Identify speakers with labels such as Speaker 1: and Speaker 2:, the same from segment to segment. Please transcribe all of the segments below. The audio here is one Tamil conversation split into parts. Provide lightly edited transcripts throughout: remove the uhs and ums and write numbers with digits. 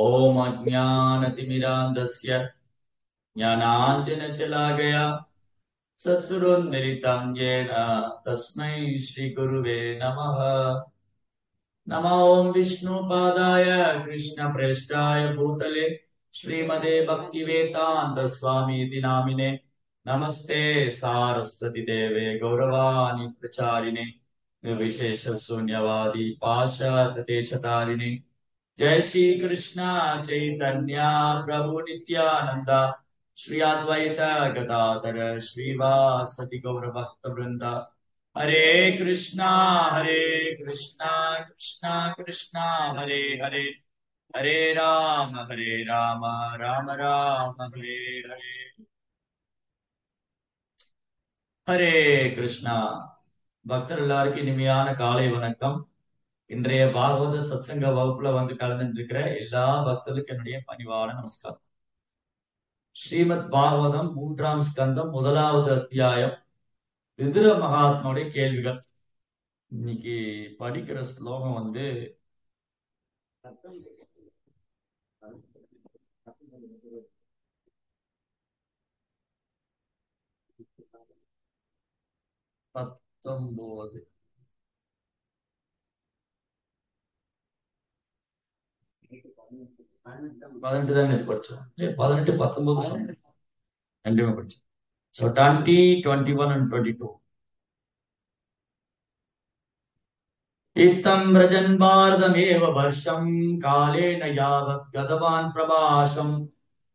Speaker 1: ओम अज्ञानतिमिरान्धस्य ज्ञानाञ्जनशलाकया सत्सुरोन्मिलितं येन तस्मै श्रीगुरुवे नमः। नमो ओं विष्णुपादाय कृष्णप्रेष्ठाय भूतले श्रीमते भक्तिवेदान्त स्वामीति नामिने नमस्ते सारस्वती देवे गौरवाणी प्रचारिणे निर्विशेष शून्यवादी पाश्चात्यदेशतारिणे जय श्री कृष्ण चैतन्य प्रभु नित्यानंद श्री अद्वैत गदाधर श्रीवासदि गौर भक्त वृंदा हरे कृष्णा कृष्णा कृष्णा हरे हरे हरे राम राम राम हरे हरे ஹரே கிருஷ்ணா. பக்தர் எல்லாருக்கும் இனிமையான காலை வணக்கம். இன்றைய பாகவத சத்சங்க வகுப்புல வந்து கலந்துட்டு இருக்கிற எல்லா பக்தர்களுக்கும் என்னுடைய பணிவான நமஸ்காரம். ஸ்ரீமத் பாகவதம் 3ஆம் ஸ்கந்தம் 1வது அத்தியாயம் விதுர மகாத்மாவுடைய கேள்விகள். இன்னைக்கு படிக்கிற ஸ்லோகம் வந்து 19 18 தான் படிச்சோம். 18 19 சொன்னேன், ரெண்டுமே படிச்சோம். So 20, 21 and 22. इत्थं व्रजन् भारतमेव वर्षं कालेन यावत् गतवान् प्रभाषम्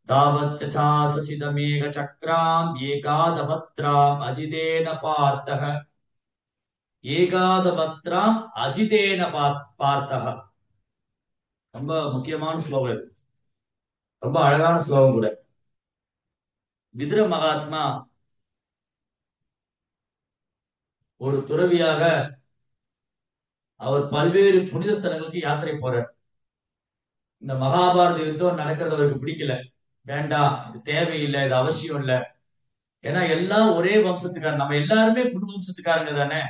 Speaker 1: तावच्चचाससितमेघचक्राम् एकादभद्राम् अजितेन पार्थः ஏகாதபத்ராம் அஜிதேன பார்த்தக. ரொம்ப முக்கியமான ஸ்லோகம் இது, ரொம்ப அழகான ஸ்லோகம் கூட. விதுர மகாத்மா ஒரு துறவியாக அவர் பல்வேறு புனித ஸ்தலங்களுக்கு யாத்திரை போறார். இந்த மகாபாரத யுத்தம் நடக்கிறது அவருக்கு பிடிக்கல, வேண்டாம், இது தேவையில்லை, இது அவசியம் இல்லை. ஏன்னா எல்லாம் ஒரே வம்சத்துக்காரங்க, நம்ம எல்லாருமே குரு வம்சத்துக்காரங்க தானே,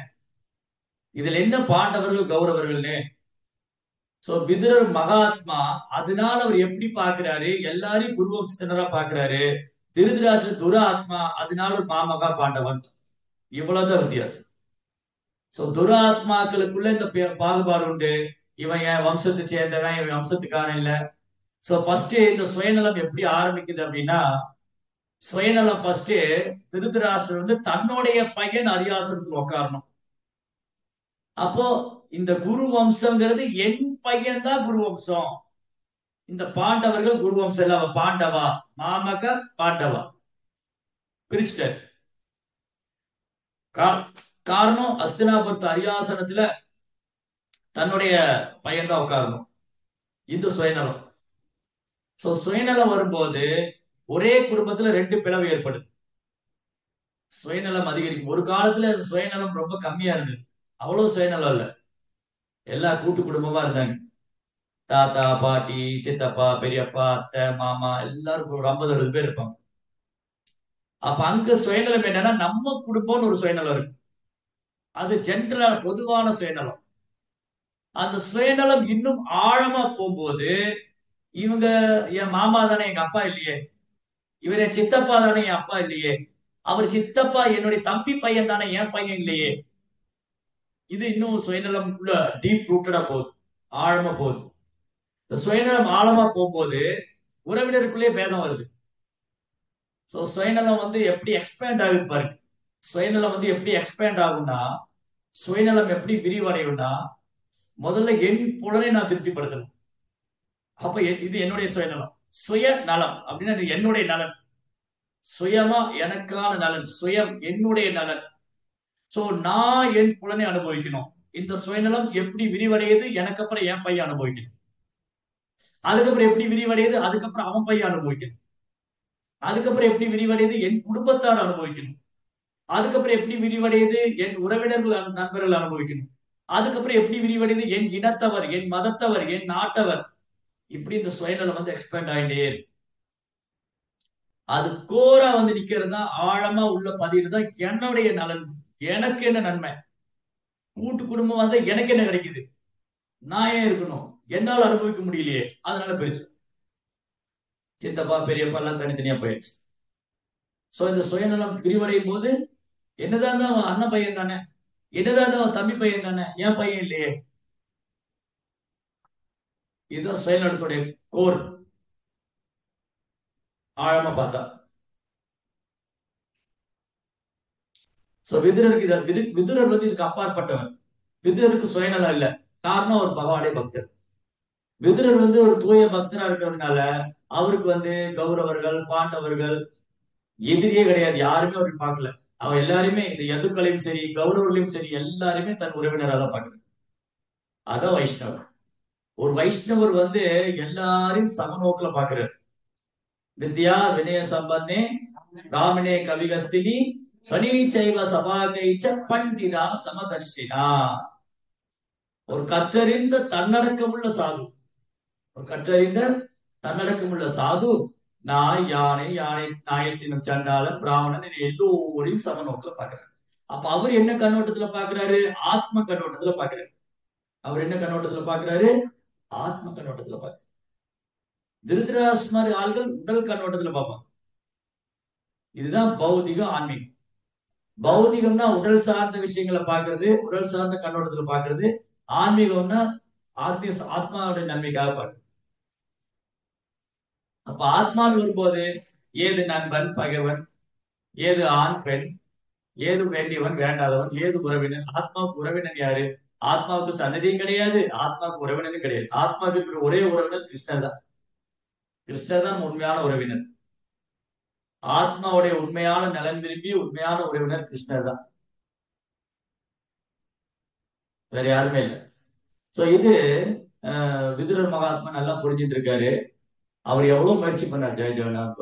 Speaker 1: இதுல என்ன பாண்டவர்கள் கௌரவர்கள்னு. சோ விதுரர் மகாத்மா அதனால அவர் எப்படி பாக்குறாரு, எல்லாரையும் குரு வம்சத்தினரா பாக்குறாரு. திருதராஷ்டிர துர ஆத்மா அதனால ஒரு மாமகா பாண்டவன், இவ்வளவுதான் வித்தியாசம். சோ துர ஆத்மாக்களுக்குள்ள இந்த பாகுபாடு உண்டு. இவன் என் வம்சத்தை சேர்ந்தவன், இவன் வம்சத்துக்காரன் இல்ல. சோ ஃபர்ஸ்ட் இந்த சுயநலம் எப்படி ஆரம்பிக்குது அப்படின்னா, சுயநலம் ஃபர்ஸ்ட் திருதராஷ்டிரர் வந்து தன்னுடைய பையன் அரியாசனத்துல உட்காரணும். அப்போ இந்த குரு வம்சம்ங்கிறது என் பையன் தான் குரு வம்சம், இந்த பாண்டவர்கள் குரு வம்சம் இல்ல, அவன் பாண்டவா, மாமக பாண்டவா பிரிச்சுட்டார். காரணம் அஸ்தினாபுரத்து அரியாசனத்துல தன்னுடைய பையன் தான் உட்காரணும். இந்த சுயநலம். சோ சுயநலம் வரும்போது ஒரே குடும்பத்துல 2 பிளவு ஏற்படுது. சுயநலம் அதிகரிக்கும். ஒரு காலத்துல சுயநலம் ரொம்ப கம்மியா இருந்தது, அவ்வளவு சுயநலம் இல்ல, எல்லா கூட்டு குடும்பமா இருந்தாங்க. தாத்தா பாட்டி சித்தப்பா பெரியப்பா அத்தை மாமா எல்லாரும் ஒரு 50-60 பேர் இருப்பாங்க. அப்ப அங்க சுயநலம் என்னன்னா, நம்ம குடும்பம்னு ஒரு சுயநலம் இருக்கு, அது ஜென்ரலா பொதுவான சுயநலம். அந்த சுயநலம் இன்னும் ஆழமா போகும்போது, இவங்க என் மாமா தானே எங்க அப்பா இல்லையே, இவர் என் சித்தப்பா தானே என் அப்பா இல்லையே, அவர் சித்தப்பா என்னுடைய தம்பி பையன் தானே என் பையன் இல்லையே. இது இன்னும் சுயநலம் உள்ள டீப் ரூட்டடா போகுது, ஆழமா போகுது. இந்த சுயநலம் ஆழமா போகும்போது உறவினருக்குள்ளே பேதம் வருது. சோ சுயநலம் வந்து எப்படி எக்ஸ்பேண்ட் ஆகுது பாருங்க. சுயநலம் வந்து எப்படி எக்ஸ்பேண்ட் ஆகும்னா, சுயநலம் எப்படி விரிவடையும்னா, முதல்ல என் புலனை நான் திருப்திப்படுத்தணும். அப்ப இது என்னுடைய சுயநலம். சுயநலம் அப்படின்னா இது என்னுடைய நலன், சுயமா எனக்கான நலன், சுயம் என்னுடைய நலன். சோ நான் என் புலனை அனுபவிக்கணும். இந்த சுயநலம் எப்படி விரிவடையுது, எனக்கு அப்புறம் என் பையன் அனுபவிக்கணும். அதுக்கப்புறம் எப்படி விரிவடையுது, அதுக்கப்புறம் அவன் பையன் அனுபவிக்கணும். அதுக்கப்புறம் எப்படி விரிவடையுது, என் குடும்பத்தார் அனுபவிக்கணும். அதுக்கப்புறம் எப்படி விரிவடையுது, என் உறவினர்கள் நண்பர்கள் அனுபவிக்கணும். அதுக்கப்புறம் எப்படி விரிவடையுது, என் இனத்தவர், என் மதத்தவர், என் நாட்டவர். இப்படி இந்த சுயநலம் வந்து எக்ஸ்பேண்ட் ஆகிட்டே இருக்கு. அது கோரா வந்து நிக்கிறது தான், ஆழமா உள்ள பதிவு தான் என்னுடைய நலன், எனக்கு என்ன நன்மை, கூட்டு குடும்பம் வந்து எனக்கு என்ன கிடைக்குது, நான் ஏன் இருக்கணும், என்னால் அனுபவிக்க முடியலையே, அதனால பிரிச்சு. சித்தப்பா பெரியப்பா எல்லாம் தனித்தனியா போயிடுச்சு. சோ இந்த சுயநலம் விரிவடையும் போது என்னதான் இருந்தாலும் அவன் அண்ணன் பையன் தானே, என்னதான் இருந்தாலும் அவன் தம்பி பையன் தானே, என் பையன் இல்லையே. இதுதான் சுயநலத்துடைய கோர், ஆழமா பார்த்தா. சோ விதுரருக்கு விதுரர் வந்து இதுக்கு அப்பாற்பட்டவர். விதுரருக்கு சுயநலம் இல்ல, காரணம் ஒரு பகவானே பக்தர். விதுரர் வந்து ஒரு தூய பக்தரா இருக்கிறதுனால அவருக்கு வந்து கௌரவர்கள் பாண்டவர்கள் எதிரியே கிடையாது, யாருமே அவருக்கு பார்க்கல. அவன் எல்லாருமே இந்த யதுக்களையும் சரி கௌரவர்களையும் சரி எல்லாருமே தன் உறவினராக தான் பார்க்கணும். அதான் வைஷ்ணவர். ஒரு வைஷ்ணவர் வந்து எல்லாரையும் சமநோக்கில பாக்குறாரு. வித்யா வினய சம்பந்தே ராமனே கவிகஸ்தினி சனீச்சைவ சபாகைச்ச பண்டிதா சமதர்ஷினா. ஒரு கற்றறிந்த தன்னடக்கமுள்ள சாது, ஒரு கற்றறிந்த தன்னடக்கமுள்ள சாது நாய் யானை யானை நாயத்தின் சண்டாளன் பிராமணன் எல்லோரையும் சமநோக்கில பாக்குறாரு. அப்ப அவர் என்ன கண்ணோட்டத்துல பாக்குறாரு? ஆத்ம கண்ணோட்டத்துல பாக்குறாரு. அவர் என்ன கண்ணோட்டத்துல பாக்குறாரு? ஆத்ம கண்ணோட்டத்துல பாக்குறாரு. திருதராஸ் மாதிரி ஆள்கள் உடல் கண்ணோட்டத்துல பார்ப்பாங்க. இதுதான் பௌதிகம் ஆன்மீகம். பௌதிகம்னா உடல் சார்ந்த விஷயங்களை பாக்குறது, உடல் சார்ந்த கண்ணோட்டத்துல பாக்குறது. ஆன்மீகம்னா ஆத்மாவுடைய நன்மைக்காக பாக்குறது. அப்ப ஆத்மான்னு வரும்போது ஏது நண்பன் பகைவன், ஏது ஆண் பெண், ஏது வேண்டியவன் வேண்டாதவன், ஏது உறவினர். ஆத்மாவுக்கு உறவினர் யாரு? ஆத்மாவுக்கு சன்னதியும் கிடையாது, ஆத்மாவுக்கு உறவினரும் கிடையாது. ஆத்மாவுக்கு இருக்கிற ஒரே உறவினர் கிருஷ்ணர் தான். கிருஷ்ணர் தான் உண்மையான உறவினர். ஆத்மாவுடைய உண்மையான நலன் விரும்பி உண்மையான உறவினர் கிருஷ்ணர் தான், வேற யாருமே இல்லை. சோ இது விதுரர் மகாத்மா நல்லா புரிஞ்சுட்டு இருக்காரு. அவர் எவ்வளவு முயற்சி பண்ணார். ஜெய ஜெகநாத்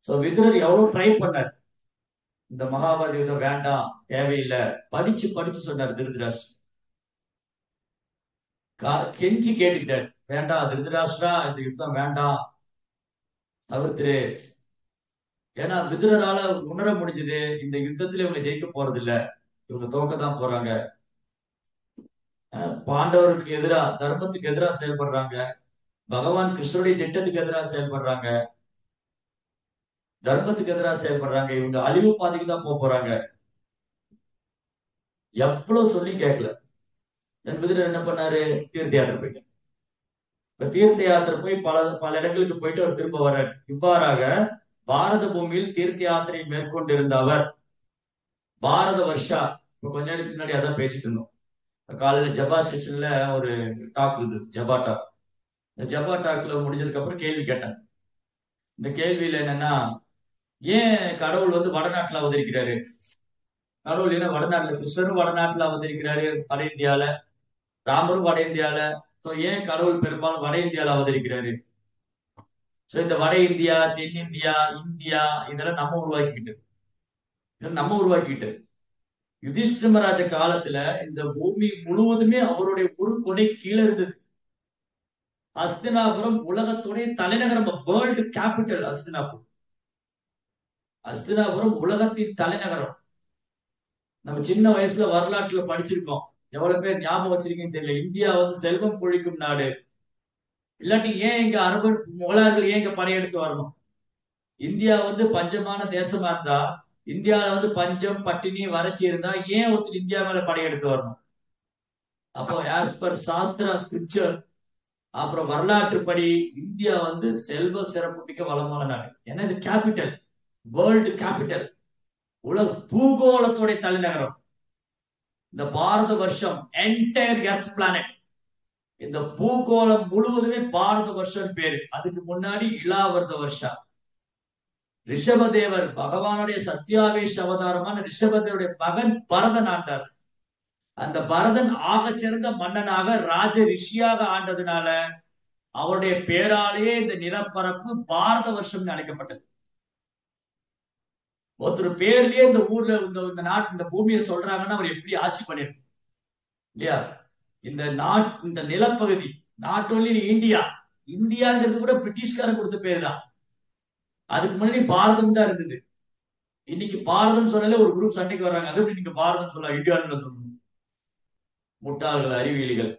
Speaker 1: சோ விதுரர் எவ்வளவு ட்ரை பண்ணார். இந்த மகாபாரத யுத்தம் வேண்டாம், தேவையில்லை, படிச்சு படிச்சு சொன்னார் திருதராஷ். கெஞ்சி கேட்டுக்கிட்டார், வேண்டாம் திருதராஷ்டிரா இந்த யுத்தம் வேண்டாம், தவிர்த்துரு. ஏன்னா விதுரரால உணர முடிஞ்சது இந்த யுத்தத்துல இவங்க ஜெயிக்க போறது இல்ல, இவங்க தோக்கத்தான் போறாங்க. பாண்டவருக்கு எதிரா தர்மத்துக்கு எதிராக செயல்படுறாங்க, பகவான் கிருஷ்ணருடைய திட்டத்துக்கு எதிராக செயல்படுறாங்க, தர்மத்துக்கு எதிராக செயல்படுறாங்க, இவங்க அழிவு பாதைக்கு தான் போறாங்க. எவ்வளவு சொல்லி கேட்கல. விதுரர் என்ன பண்ணாரு? தீர்த்த யாத்திரை போயிட்டார். இப்ப தீர்த்த யாத்திரை போய் பல பல இடங்களுக்கு போயிட்டு அவர் திரும்ப வர்றார். இவ்வாறாக பாரத பூமியில் தீர்த்த யாத்திரை மேற்கொண்டிருந்த அவர் பாரத வருஷா, இப்ப கொஞ்ச நேரத்துக்கு முன்னாடி அதான் பேசிட்டு இருந்தோம். காலையில ஜபா செஷன்ல ஒரு டாக் இருந்தது, ஜபா டாக். இந்த ஜபா டாக்ல முடிஞ்சதுக்கு அப்புறம் கேள்வி கேட்டாங்க. இந்த கேள்வியில என்னன்னா, ஏன் கடவுள் வந்து வடநாட்டுல அவதரிக்கிறாரு? கடவுள் என்ன வடநாட்டுல, கிருஷ்ணரும் வடநாட்டுல அவதரிக்கிறாரு வட இந்தியால, ராமரும் வட இந்தியால. சோ ஏன் கடவுள் பெரும்பாலும் வட இந்தியால அவதரிக்கிறாரு? சோ இந்த வட இந்தியா தென்னிந்தியா இந்தியா இதெல்லாம் நம்ம உருவாக்கிக்கிட்டு, இதெல்லாம் நம்ம உருவாக்கிட்டு. யுதிஷ்டிர மகாராஜ காலத்துல இந்த பூமி முழுவதுமே அவருடைய ஒரு கொடை கீழே இருந்தது. அஸ்தினாபுரம் உலகத்துடைய தலைநகரம், வேர்ல்டு கேபிட்டல் அஸ்தினாபுரம். அஸ்தினாபுரம் உலகத்தின் தலைநகரம். நம்ம சின்ன வயசுல வரலாற்றுல படிச்சிருக்கோம். எவ்வளவு பேர் ஞாபகம் வச்சிருக்கீங்கன்னு தெரியல. இந்தியா வந்து செல்வம் பொழிக்கும் நாடு. இல்லாட்டி ஏன் இங்க அரபு முகலாயர்கள் ஏன் இங்க படையெடுத்து வரணும்? இந்தியா வந்து பஞ்சமான தேசமா இருந்தா, இந்தியாவில வந்து பஞ்சம் பட்டினி வறட்சி இருந்தா ஏன் ஒருத்தர் இந்தியா மேல படையெடுத்து வரணும்? அப்போ ஆஸ் பர் சாஸ்திரா ஸ்கிரிப்சர், அப்புறம் வரலாற்று படி இந்தியா வந்து செல்வ சிறப்பு மிக்க வளமான நாடு. ஏன்னா இது கேபிட்டல், வேர்ல்டு கேபிட்டல், உலக பூகோளத்துடைய தலைநகரம். இந்த பாரத வருஷம் என்டையர் எர்த் பிளானட், இந்த பூகோளம் முழுவதுமே பாரத வருஷம் பேரு. அதுக்கு முன்னாடி இளாவர்த வருஷா. ரிஷபதேவர் பகவானுடைய சத்யாவேஷ அவதாரமான ரிஷபதேவருடைய மகன் பரதன் ஆண்டார். அந்த பரதன் ஆக சிறந்த மன்னனாக ராஜ ரிஷியாக ஆண்டதுனால அவருடைய பேராலேயே இந்த நிலப்பரப்பு பாரத வருஷம் அழைக்கப்பட்டது. ஒருத்தர் பேர்லயே இந்த ஊர்ல இந்த நாட்டு இந்த பூமியை சொல்றாங்கன்னா அவர் எப்படி ஆட்சி பண்ணிருக்கு இல்லையா? இந்த இந்த நிலப்பகுதி, நாட் ஒன்லி இந்தியா, இந்தியாங்கிறது கூட பிரிட்டிஷ்காரன் கொடுத்த பேர் தான். அதுக்கு முன்னாடி பாரதம் தான் இருந்தது. இன்னைக்கு பாரதம் சொன்னாலே ஒரு குரூப் சண்டைக்கு வர்றாங்க, அது எப்படி நீங்க பாரதம் சொல்லலாம் இந்தியான்னு சொல்லணும்? முட்டாள்கள், அறிவியலிகள்.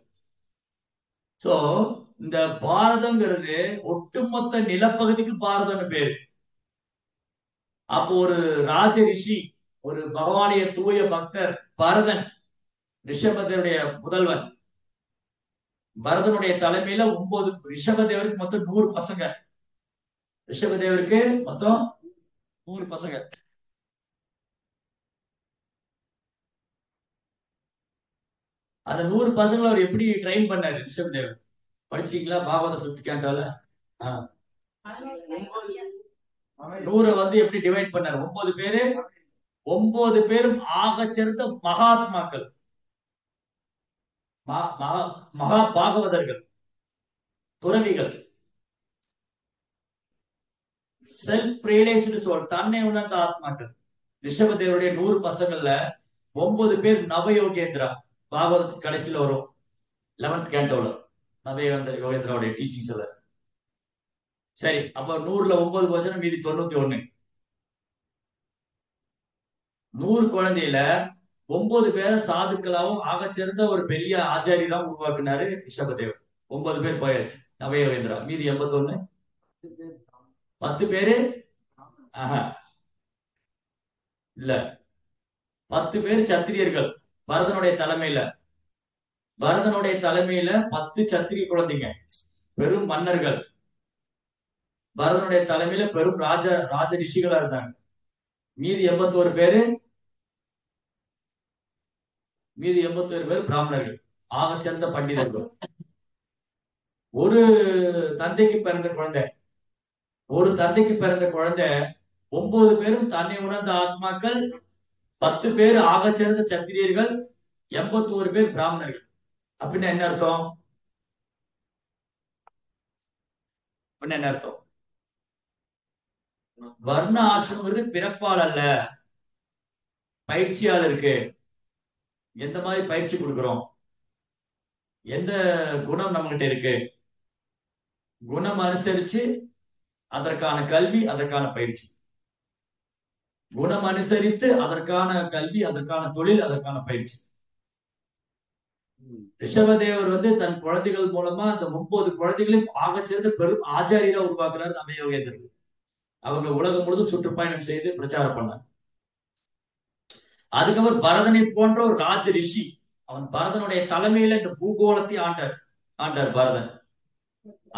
Speaker 1: சோ இந்த பாரதம்ங்கிறது ஒட்டுமொத்த நிலப்பகுதிக்கு பாரதம்னு பேரு. அப்போ ஒரு ராஜ ரிஷி, ஒரு பகவானிய தூய பக்தர் பரதன், ரிஷபதேவருடைய முதல்வன். பரதனுடைய தலைமையில 9, ரிஷபதேவருக்கு மொத்தம் 100 பசங்க. ரிஷபதேவருக்கு மொத்தம் 100 பசங்க. அந்த 100 பசங்களை அவர் எப்படி ட்ரெயின் பண்ணாரு ரிஷபதேவர்? படிச்சிருக்கீங்களா பாகவத 5th கேண்டால? 100 வந்து எப்படி டிவைட் பண்ணாரு? 9 பேரு, 9 பேரும் ஆக சிறந்த மகாத்மாக்கள், மகா பாகவதர்கள், துறவிகள், செல்ஃப் ரியலைஸ்டு சோல், தன்னை உணர்ந்த ஆத்மாக்கள். ரிஷபதேவருடைய 100 பசங்கள்ல 9 பேர் நவயோகேந்திரா. பாகவதத்துக்கு கடைசியில வரும் 11th கேண்டோல நவயோகேந்திர யோகேந்திராவுடைய டீச்சிங்ஸ்ல. சரி, அப்ப 100ல 9 போச்சுன்னா மீதி 91. 100 குழந்தையில 9 பேரை சாதுக்களாவும் ஆகச்சிறந்த ஒரு பெரிய ஆச்சாரியராகவும் உருவாக்குனாரு ரிஷபதேவர். 9 பேர் போயாச்சு நவயோகேந்திரா. மீதி 81. 10 பேரு ஆஹா இல்ல, 10 பேர் சத்திரியர்கள். பரதனுடைய தலைமையில, பரதனுடைய தலைமையில 10 சத்திரிய குழந்தைங்க, பெரும் மன்னர்கள். பரதனுடைய தலைமையில பெரும் ராஜ ரிஷிகளா இருந்தாங்க. மீதி 81 பேரு, மீதி 81 பேர் பிராமணர்கள், ஆக சிறந்த பண்டிதர்கள். ஒரு தந்தைக்கு பிறந்த குழந்தை, ஒரு தந்தைக்கு பிறந்த குழந்தை. 9 பேரும் தன்னை உணர்ந்த ஆத்மாக்கள், 10 பேர் ஆக சிறந்த சத்திரியர்கள், 81 பேர் பிராமணர்கள். அப்படின்னா என்ன அர்த்தம்? அப்படின்னா என்ன அர்த்தம்? வர்ண ஆசிரமங்கிறது பிறப்பால் அல்ல, பயிற்சியால் இருக்கு. எந்த மாதிரி பயிற்சி கொடுக்கிறோம், எந்த குணம் நம்ம கிட்ட இருக்கு, குணம் அனுசரிச்சு அதற்கான கல்வி, அதற்கான பயிற்சி. குணம் அனுசரித்து அதற்கான கல்வி, அதற்கான தொழில், அதற்கான பயிற்சி. ரிஷபதேவர் வந்து தன் குழந்தைகள் மூலமா அந்த 9 குழந்தைகளையும் ஆகச்சிறந்த பெரும் ஆச்சாரியரா உருவாக்குறாரு நவயோகேந்திரர். அவங்க உலகம் முழுவதும் சுற்றுப்பயணம் செய்து பிரச்சாரம் பண்ணார். அதுக்கப்புறம் பரதனை போன்ற ஒரு ராஜ ரிஷி, அவன் பரதனுடைய தலைமையில இந்த பூகோளத்தை ஆண்டார் பரதன்.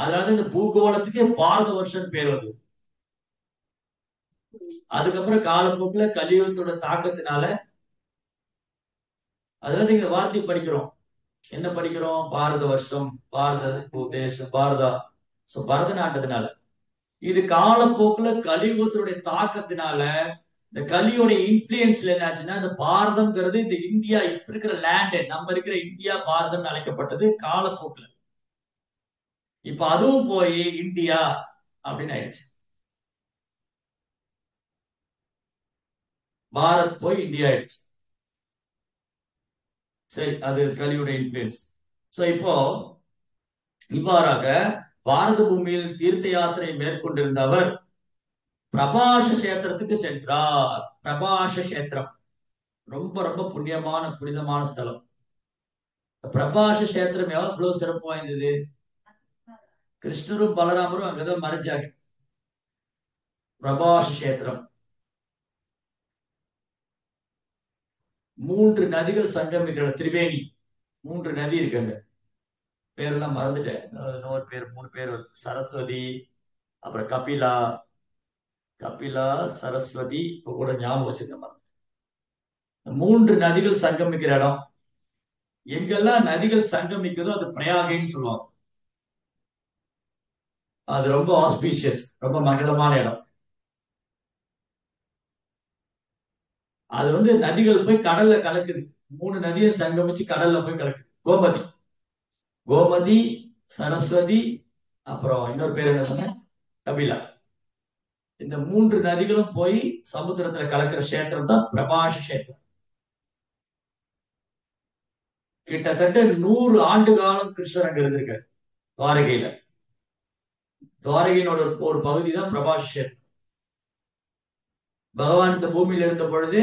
Speaker 1: அதாவது இந்த பூகோளத்துக்கு பாரத வருஷம் பேர் வந்து. அதுக்கப்புறம் காலப்போக்குல கலியுகத்தோட தாக்கத்தினால, அதுல இந்த வார்த்தை படிக்கிறோம். என்ன படிக்கிறோம்? பாரத வருஷம், பாரத தேசம், பாரதா. பரத நாட்டத்தினால இது காலப்போக்குல கலியுகத்தினுடைய தாக்கத்தினால, இந்த கலியோட இன்ஃபுளுன்ஸ்ல என்னாச்சுன்னா, இந்த பாரதம்ங்கிறது இந்த இந்தியா இப்ப இருக்கிற லேண்ட், நம்ம இருக்கிற இந்தியா பாரதம் அழைக்கப்பட்டது காலப்போக்குல. இப்ப அதுவும் போய் இந்தியா அப்படின்னு ஆயிடுச்சு. பாரத் போய் இந்தியா ஆயிடுச்சு. சரி, அது கலியோட இன்ஃபுளுன்ஸ். சோ இப்போ இவ்வாறாக பாரத பூமியில் தீர்த்த யாத்திரை மேற்கொண்டிருந்த அவர் பிரபாஷ கஷேத்திரத்துக்கு சென்றார். பிரபாஷ கஷேத்திரம் ரொம்ப ரொம்ப புண்ணியமான புனிதமான ஸ்தலம். பிரபாஷ கஷேத்திரம் எவ்வளவு சிறப்பு வாய்ந்தது. கிருஷ்ணரும் பலராமரும் அங்கதான் மறைஞ்சாங்க. பிரபாஷ கஷேத்திரம் 3 நதிகள் சங்கமிக்கிற திரிவேணி. 3 நதி இருக்காங்க, பேரெல்லாம் மறந்துட்டேன். இன்னொரு பேர், 3 பேர் வருது. சரஸ்வதி, அப்புறம் கபிலா, கபிலா சரஸ்வதி, இப்ப கூட ஞாபகம் வச்சிருக்க. 3 நதிகள் சங்கமிக்கிற இடம். எங்கெல்லாம் நதிகள் சங்கமிக்குதோ அது பிரயாகைன்னு சொல்லுவாங்க. அது ரொம்ப ஆஸ்பீஷியஸ், ரொம்ப மங்களமான இடம். அது வந்து நதிகள் போய் கடல்ல கலக்குது. 3 நதியை சங்கமிச்சு கடல்ல போய் கலக்குது. கோமதி, கோமதி, சரஸ்வதி, அப்புறம் இன்னொரு பேர் என்ன சொன்ன, கபிலா. இந்த 3 நதிகளும் போய் சமுத்திரத்துல கலக்கிற கஷேத்திரம் தான் பிரபாஷ கஷேத்திரம். கிட்டத்தட்ட 100 ஆண்டு காலம் கிருஷ்ணர் அங்க இருந்திருக்காரு துவாரகையில. துவாரகையினோட ஒரு பகுதி தான் பிரபாஷ கஷேத்திரம். பகவான் இந்த பூமியில இருந்த பொழுது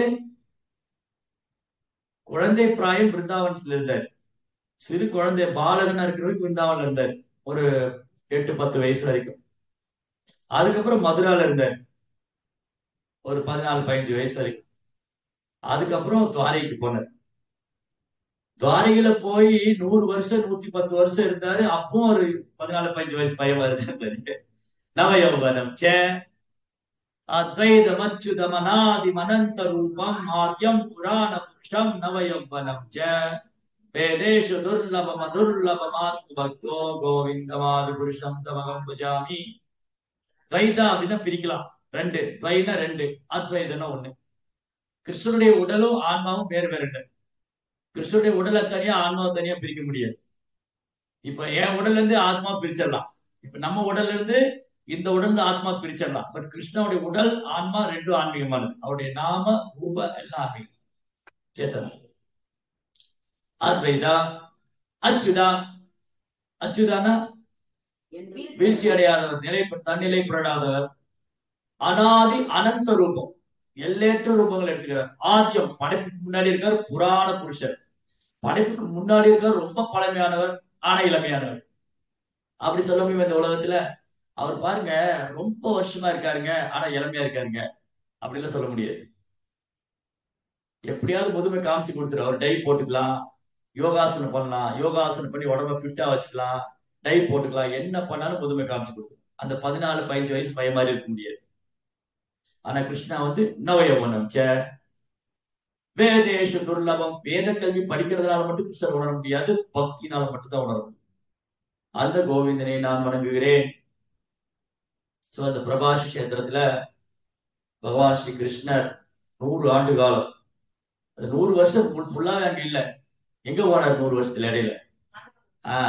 Speaker 1: குழந்தை பிராயம் பிருந்தாவனத்தில் இருந்தார். சிறு குழந்தை பாலகனா இருக்கிறவருக்கு பிருந்தாவன்ல இருந்தார். ஒரு 8-10 வயசு வரைக்கும். அதுக்கப்புறம் மதுரால இருந்தார் ஒரு 14-15 வயசு வரைக்கும். அதுக்கப்புறம் துவாரைக்கு போனார். துவாரகையில போய் 100 வருஷம் 110 வருஷம் இருந்தாரு. அப்பவும் ஒரு 14-15 வயசு பையன் இருந்தாரு. நவயௌவனம் சே அத்வைதமச்சுதமனாதி மனந்த ரூபம் ஆத்யம் புராண புருஷம் நவயௌவனம் ச வேதேஷு துர்லபமதுர்லபமாத்ம பக்தோ கோவிந்தமாது புருஷம் தமகம் புஜாமி. துவைதா அப்படின்னா பிரிக்கலாம் ரெண்டு, துவைனா ரெண்டு, அத்வைதனா ஒண்ணு. கிருஷ்ணனுடைய உடலும் ஆன்மாவும் வேறு வேறு. கிருஷ்ணனுடைய உடலை தனியா ஆன்மாவை தனியா பிரிக்க முடியாது. இப்ப என் உடல்ல இருந்து ஆத்மா பிரிச்சிடலாம். இப்ப நம்ம உடல்ல இருந்து இந்த உடல் ஆத்மா பிரிச்சிடலாம். பட் கிருஷ்ணனுடைய உடல் ஆன்மா ரெண்டும் ஆன்மீகமானது. அவருடைய நாம ரூப எல்லாம் ஆன்மீகம் சேத்தனம். அத்வைதா அச்சுதா. அச்சுதானா வீழ்ச்சி அடையாதவர், தன்னிலைப்படாதவர். அனாதி அனந்த ரூபம், எல்லையற்ற ரூபங்கள் எடுத்துக்கிறார். ஆதியம் படைப்புக்கு முன்னாடி இருக்கார், புராண புருஷர். படைப்புக்கு முன்னாடி இருக்கார், ரொம்ப பழமையானவர், ஆனா இளமையானவர். அப்படி சொல்ல முடியும் இந்த உலகத்துல. அவர் பாருங்க ரொம்ப வருஷமா இருக்காருங்க, ஆனா இளமையா இருக்காருங்க, அப்படிலாம் சொல்ல முடியாது. எப்படியாவது முதுமை காமிச்சு கொடுத்துரு. அவர் டை போட்டுக்கலாம், யோகாசனம் பண்ணலாம், யோகாசனம் பண்ணி உடம்ப ஃபிட்டா வச்சுக்கலாம், டை போட்டுக்கலாம், என்ன பண்ணாலும் முதுமை காமிச்சு கொடுத்துரு. அந்த 14-15 வயசு பையன் மாதிரி இருக்க முடியாது. ஆனா கிருஷ்ணா வந்து நவயௌவனம் ச வேதேஷு துர்லபம். வேத கல்வி படிக்கிறதுனால மட்டும் கிருஷ்ணர் உணர முடியாது, பக்தினால மட்டும்தான் உணர முடியும். அந்த கோவிந்தனை நான் வணங்குகிறேன். சோ அந்த பிரபாஷ் கஷேத்திரத்துல பகவான் ஸ்ரீ கிருஷ்ணர் 100 ஆண்டு காலம், 100 வருஷம் ஃபுல்லாவே அங்க இல்ல. எங்க போனார் 100 வருஷத்துல இடையில?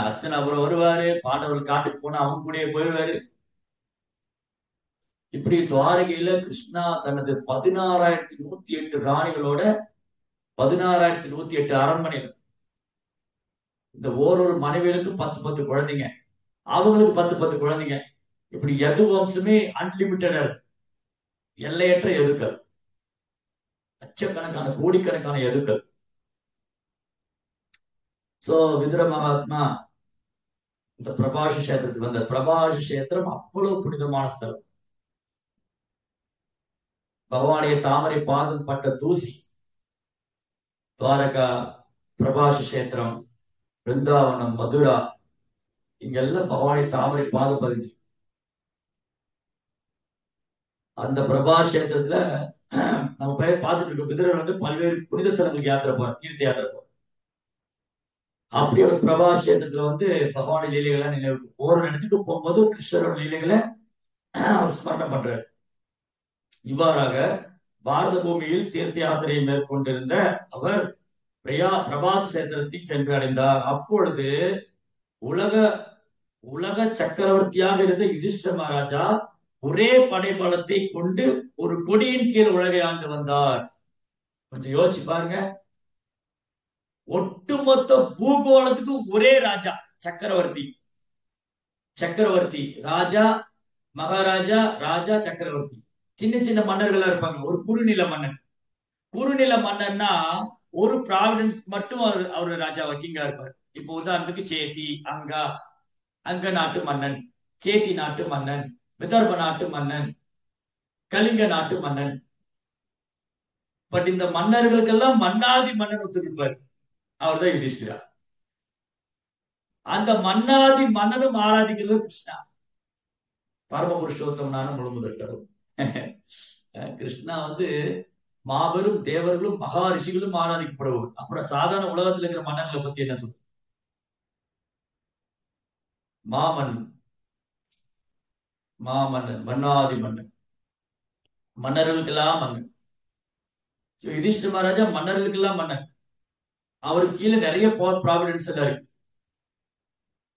Speaker 1: அஸ்தினாபுரம் வருவாரு, பாண்டவர்கள் காட்டுக்கு போனா அவங்க கூடயே போயிடுவாரு. இப்படி துவாரகையில கிருஷ்ணா தனது 16,108 ராணிகளோட 16,108 அரண்மனைகள். இந்த ஒரு மனைவிகளுக்கு 10-10 குழந்தைங்க, அவங்களுக்கு 10-10 குழந்தைங்க. இப்படி எது வம்சமே அன்லிமிட்டட், எல்லையற்ற எதுக்கள், லட்சக்கணக்கான கோடிக்கணக்கான எதுக்கள். சோ விதுர மகாத்மா இந்த பிரபாஷ கஷேத்திரத்துக்கு வந்த. பிரபாஷ கஷேத்திரம் அவ்வளவு புனிதமான ஸ்தலம். பகவானுடைய தாமரை பாதம் பட்ட தூசி. துவாரகா, பிரபாஷ கஷேத்திரம், பிருந்தாவனம், மதுரா, இங்கெல்லாம் பகவானுடைய தாமரை பாதம் பதிஞ்சு. அந்த பிரபாஷ கஷேத்திரத்துல நம்ம போய் பார்த்துட்டு இருக்கோம். விதுரர் வந்து பல்வேறு புனித ஸ்தலங்களுக்கு யாத்திரை போறார், தீர்த்த யாத்திரை போறார். அப்படி ஒரு பிரபாஷ கஷேத்திரத்துல வந்து பகவானுடைய லீலைகளை நினைவு, ஒரு இடத்துக்கு போகும்போது கிருஷ்ணரோட லீலைகளை அவர் ஸ்மரணம் பண்றார். இவ்வாறாக பாரத பூமியில் தீர்த்த யாத்திரையை மேற்கொண்டிருந்த அவர் பிரபாச கஷேத்திரத்தை சென்று அடைந்தார். அப்பொழுது உலக உலக சக்கரவர்த்தியாக இருந்த யுதிஷ்ட மகாராஜா ஒரே படைபலத்தை கொண்டு ஒரு கொடியின் கீழ் உலகை ஆண்டு வந்தார். கொஞ்சம் யோசிச்சு பாருங்க. ஒட்டுமொத்த பூகோளத்துக்கு ஒரே ராஜா, சக்கரவர்த்தி. சக்கரவர்த்தி ராஜா, மகாராஜா, ராஜா, சக்கரவர்த்தி. சின்ன சின்ன மன்னர்களா இருப்பாங்க. ஒரு குறுநில மன்னன். குறுநில மன்னன்னா ஒரு ப்ராவிடன்ஸ் மட்டும் அவரு ராஜா கிங்கா இருப்பார். இப்போ உதாரணத்துக்கு சேத்தி, அங்க நாட்டு மன்னன், சேத்தி நாட்டு மன்னன், விதர்ப நாட்டு மன்னன், கலிங்க நாட்டு மன்னன். பட் இந்த மன்னர்களுக்கெல்லாம் மன்னாதி மன்னன் ஒத்துருப்பார். அவர் தான் யுதிஷ்டிரா. அந்த மன்னாதி மன்னனும் ஆராதிக்கிறது கிருஷ்ணா. பரமபுருஷோத்தமனான முழுமுதற் கடவுள். கிருஷ்ணா வந்து மாபெரும் தேவர்களும் மகா ரிஷிகளும் ஆராதிக்கப்படுவார். அப்புறம் சாதாரண உலகத்துல இருக்கிற மன்னர்களை பத்தி என்ன சொல்ற? மாமன்னன், மன்னாதி மன்னன், மன்னர்களுக்கெல்லாம் மன்னன். யுதிஷ்டிர மகாராஜா மன்னர்களுக்கெல்லாம் மன்னன். அவருக்கு கீழே நிறைய ப்ராவிடன்ஸ் எல்லாம் இருக்கு.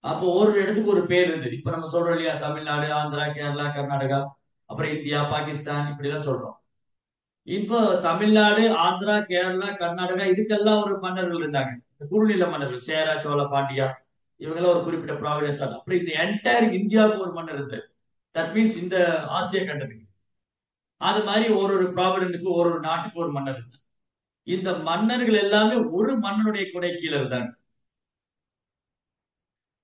Speaker 1: அப்போ ஒரு இடத்துக்கு ஒரு பேர் இருந்தது. இப்ப நம்ம சொல்றோம் இல்லையா, தமிழ்நாடு, ஆந்திரா, கேரளா, கர்நாடகா, அப்புறம் இந்தியா, பாகிஸ்தான், இப்படி எல்லாம் சொல்றோம். இப்போ தமிழ்நாடு, ஆந்திரா, கேரளா, கர்நாடகா, இதுக்கெல்லாம் ஒரு மன்னர்கள் இருந்தாங்க. குறுநில மன்னர்கள், சேரா, சோழ, பாண்டியா, இவங்கெல்லாம் ஒரு குறிப்பிட்ட ப்ராவிடன்ஸ். அப்புறம் இந்த என்டையர் இந்தியாவுக்கு ஒரு மன்னர் இருந்தார். தட் மீன்ஸ் இந்த ஆசிய கண்டத்துக்கு. அது மாதிரி ஒரு ப்ராவிடனுக்கு, ஒரு நாட்டுக்கு ஒரு மன்னர் இருந்தார். இந்த மன்னர்கள் எல்லாமே ஒரு மன்னனுடைய கொடை கீழே இருந்தாங்க.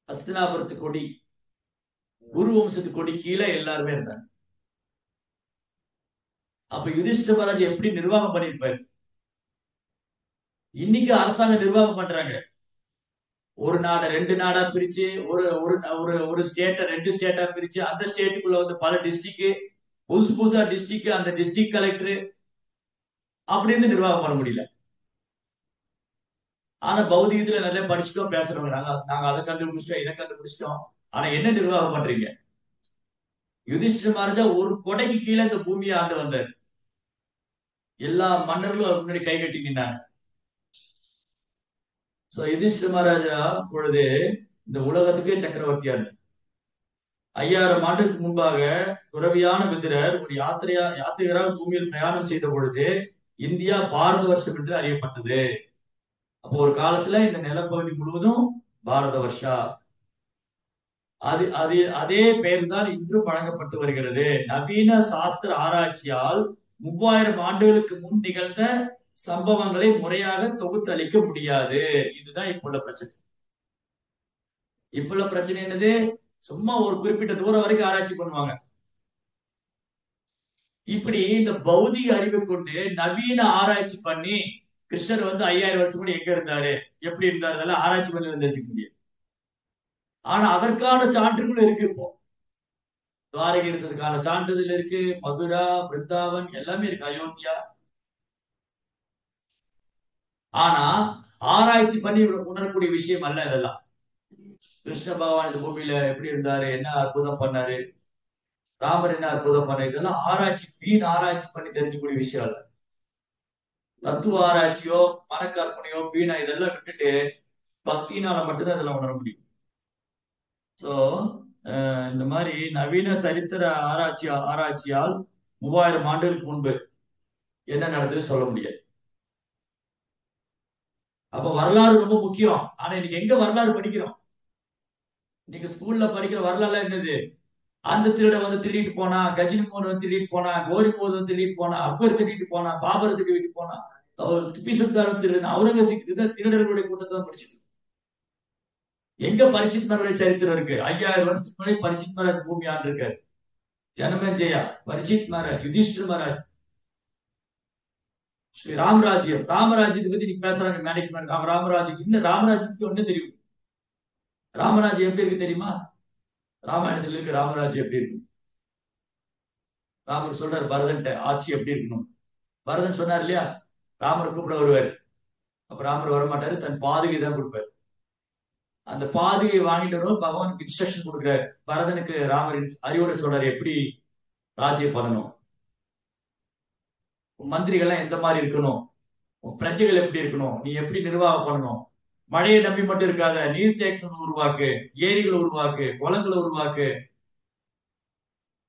Speaker 1: ஹஸ்தினாபுரத்து கொடி குரு வம்சத்து கொடி கீழே எல்லாருமே இருந்தாங்க. அப்ப யுதிஷ்டிர மகாராஜ் எப்படி நிர்வாகம் பண்ணிருப்பாரு? இன்னைக்கு அரசாங்கம் நிர்வாகம் பண்றாங்க. ஒரு நாடை ரெண்டு நாடா பிரிச்சு, ஒரு ஒரு ஒரு ஒரு ஸ்டேட்டை ரெண்டு ஸ்டேட்டா பிரிச்சு, அந்த ஸ்டேட்டுக்குள்ள வந்து பல டிஸ்ட்ரிக்ட், புதுசு புதுசா டிஸ்ட்ரிக்ட், அந்த டிஸ்ட்ரிக்ட் கலெக்டர் அப்படின்னு நிர்வாகம் பண்ண முடியல. ஆனா பௌதிகத்துல நிறைய படிச்சுட்டோம், பேசுறவங்க நாங்க நாங்க அதை கண்டுபிடிச்சிட்டோம், இதை கண்டுபிடிச்சிட்டோம். ஆனா என்ன நிர்வாகம் பண்றீங்க? யுதிஷ்டிர மகாராஜா ஒரு கொடைக்கு கீழே இந்த பூமியை ஆண்டு வந்தார். எல்லா மன்னர்களும் அவர் முன்னாடி கை கட்டி நின்னாங்க. சோ யுதிஷ்டிர மகாராஜா பொழுது இந்த உலகத்துக்கே சக்கரவர்த்தியா இருக்கு. 5000 ஆண்டுக்கு முன்பாக துறவியான விதுரர் ஒரு யாத்திரையராக பூமியில் பிரயாணம் செய்த பொழுது இந்தியா பாரத வருஷம் என்று அறியப்பட்டது. அப்போ ஒரு காலத்துல இந்த நிலப்பகுதி முழுவதும் பாரத வருஷா. அது அது அதே பெயர் தான் இன்றும் வழங்கப்பட்டு வருகிறது. நவீன சாஸ்திர ஆராய்ச்சியால் 3000 ஆண்டுகளுக்கு முன் நிகழ்ந்த சம்பவங்களை முறையாக தொகுத்தளிக்க முடியாது. இதுதான் இப்ப உள்ள பிரச்சனை. இப்ப உள்ள பிரச்சனை என்னது? சும்மா ஒரு குறிப்பிட்ட தூரம் வரைக்கும் ஆராய்ச்சி பண்ணுவாங்க. இப்படி இந்த பௌதிக அறிவை கொண்டு நவீன ஆராய்ச்சி பண்ணி கிருஷ்ணர் வந்து 5000 வருஷம் கூட எங்க இருந்தாரு, எப்படி இருந்தாரு, அதெல்லாம் ஆராய்ச்சி பண்ணி வந்து வச்சுக்க முடியாது. ஆனா அதற்கான சான்றுகளும் இருக்கு. இப்போ துவாரகை இருந்ததுக்கான சான்றிதழ் இருக்கு, மதுரா, பிருந்தாவன் எல்லாமே இருக்கு, அயோத்தியா. ஆனா ஆராய்ச்சி பண்ணி உணரக்கூடிய விஷயம் அல்ல இதெல்லாம். கிருஷ்ண பகவான் இந்த பூமியில எப்படி இருந்தாரு, என்ன அற்புதம் பண்ணாரு, ராமர் என்ன அற்புதம் பண்ணாரு, இதெல்லாம் ஆராய்ச்சி, வீண் ஆராய்ச்சி பண்ணி தெரிஞ்சுக்கூடிய விஷயம் அல்ல. தத்துவ ஆராய்ச்சியோ மனக்கற்பனையோ வீணா இதெல்லாம் விட்டுட்டு பக்தினால மட்டும்தான் இதெல்லாம் உணர முடியும். சோ இந்த மாதிரி நவீன சரித்திர ஆராய்ச்சியால் 3000 ஆண்டுகளுக்கு முன்பு என்ன நடந்ததுன்னு சொல்ல முடியாது. அப்ப வரலாறு ரொம்ப முக்கியம். ஆனா இன்னைக்கு எங்க வரலாறு படிக்கிறோம்? நீங்க ஸ்கூல்ல படிக்கிற வரலாறு என்னது? அந்த திருட வந்து திருடிட்டு போனா, கஜினி மோகன் வந்து திருடிட்டு போனா, கோரி மோகன் வந்து திருடிட்டு போனா, அக்பர் திருடிட்டு போனா, பாபர் திருடிட்டு போனா, திப்பி சுல்தான் திருடன், அவுரங்கசீப் திருடர்களுடைய கூட்டத்தை தான் படிச்சிருக்கு. எங்க பரிசித் மகாராஜ் சரித்திரம் இருக்கு? 5000 வருஷத்துக்கு முன்னாடி பரிசித் மகாராஜ் பூமி ஆண்டு இருக்காரு. ஜனமேஜயா, பரிசித் மகாராஜ், யுதிஷ்டிர மகாராஜ், ஸ்ரீ ராமராஜ்யம். ராமராஜ்யத்தை பத்தி நீங்க பேசுறாங்க மேனேஜ்மெண்ட். ராமராஜ்யம் இன்னும் ராமராஜ்யத்துக்கு ஒண்ணு தெரியும். ராமராஜ்யம் எப்படி இருக்கு தெரியுமா? ராமாயணத்துல இருக்கு ராமராஜ்யம் எப்படி இருக்கு. ராமர் சொல்றாரு பரதன்ட்ட ஆட்சி எப்படி இருக்கணும். பரதன் சொன்னார் இல்லையா, ராமர் கூப்பிட வருவார். அப்ப ராமர் வரமாட்டாரு, தன் பாதுகை தான் கொடுப்பாரு. அந்த பாதுகையை வாங்கிட்டு வரும் பகவானுக்கு இன்ஸ்ட்ரக்ஷன் கொடுக்குறாரு. பரதனுக்கு ராமர் அறிவுரை சொல்றாரு எப்படி ராஜ்யம் பண்ணணும், மந்திரிகள்லாம் எந்த மாதிரி இருக்கணும், பிரஜைகள் எப்படி இருக்கணும், நீ எப்படி நிர்வாகம் பண்ணணும், மழையை நம்பி மட்டும் இருக்காத, நீர்த்தேக்கம் உருவாக்கு, ஏரிகளை உருவாக்கு, குளங்களை உருவாக்கு,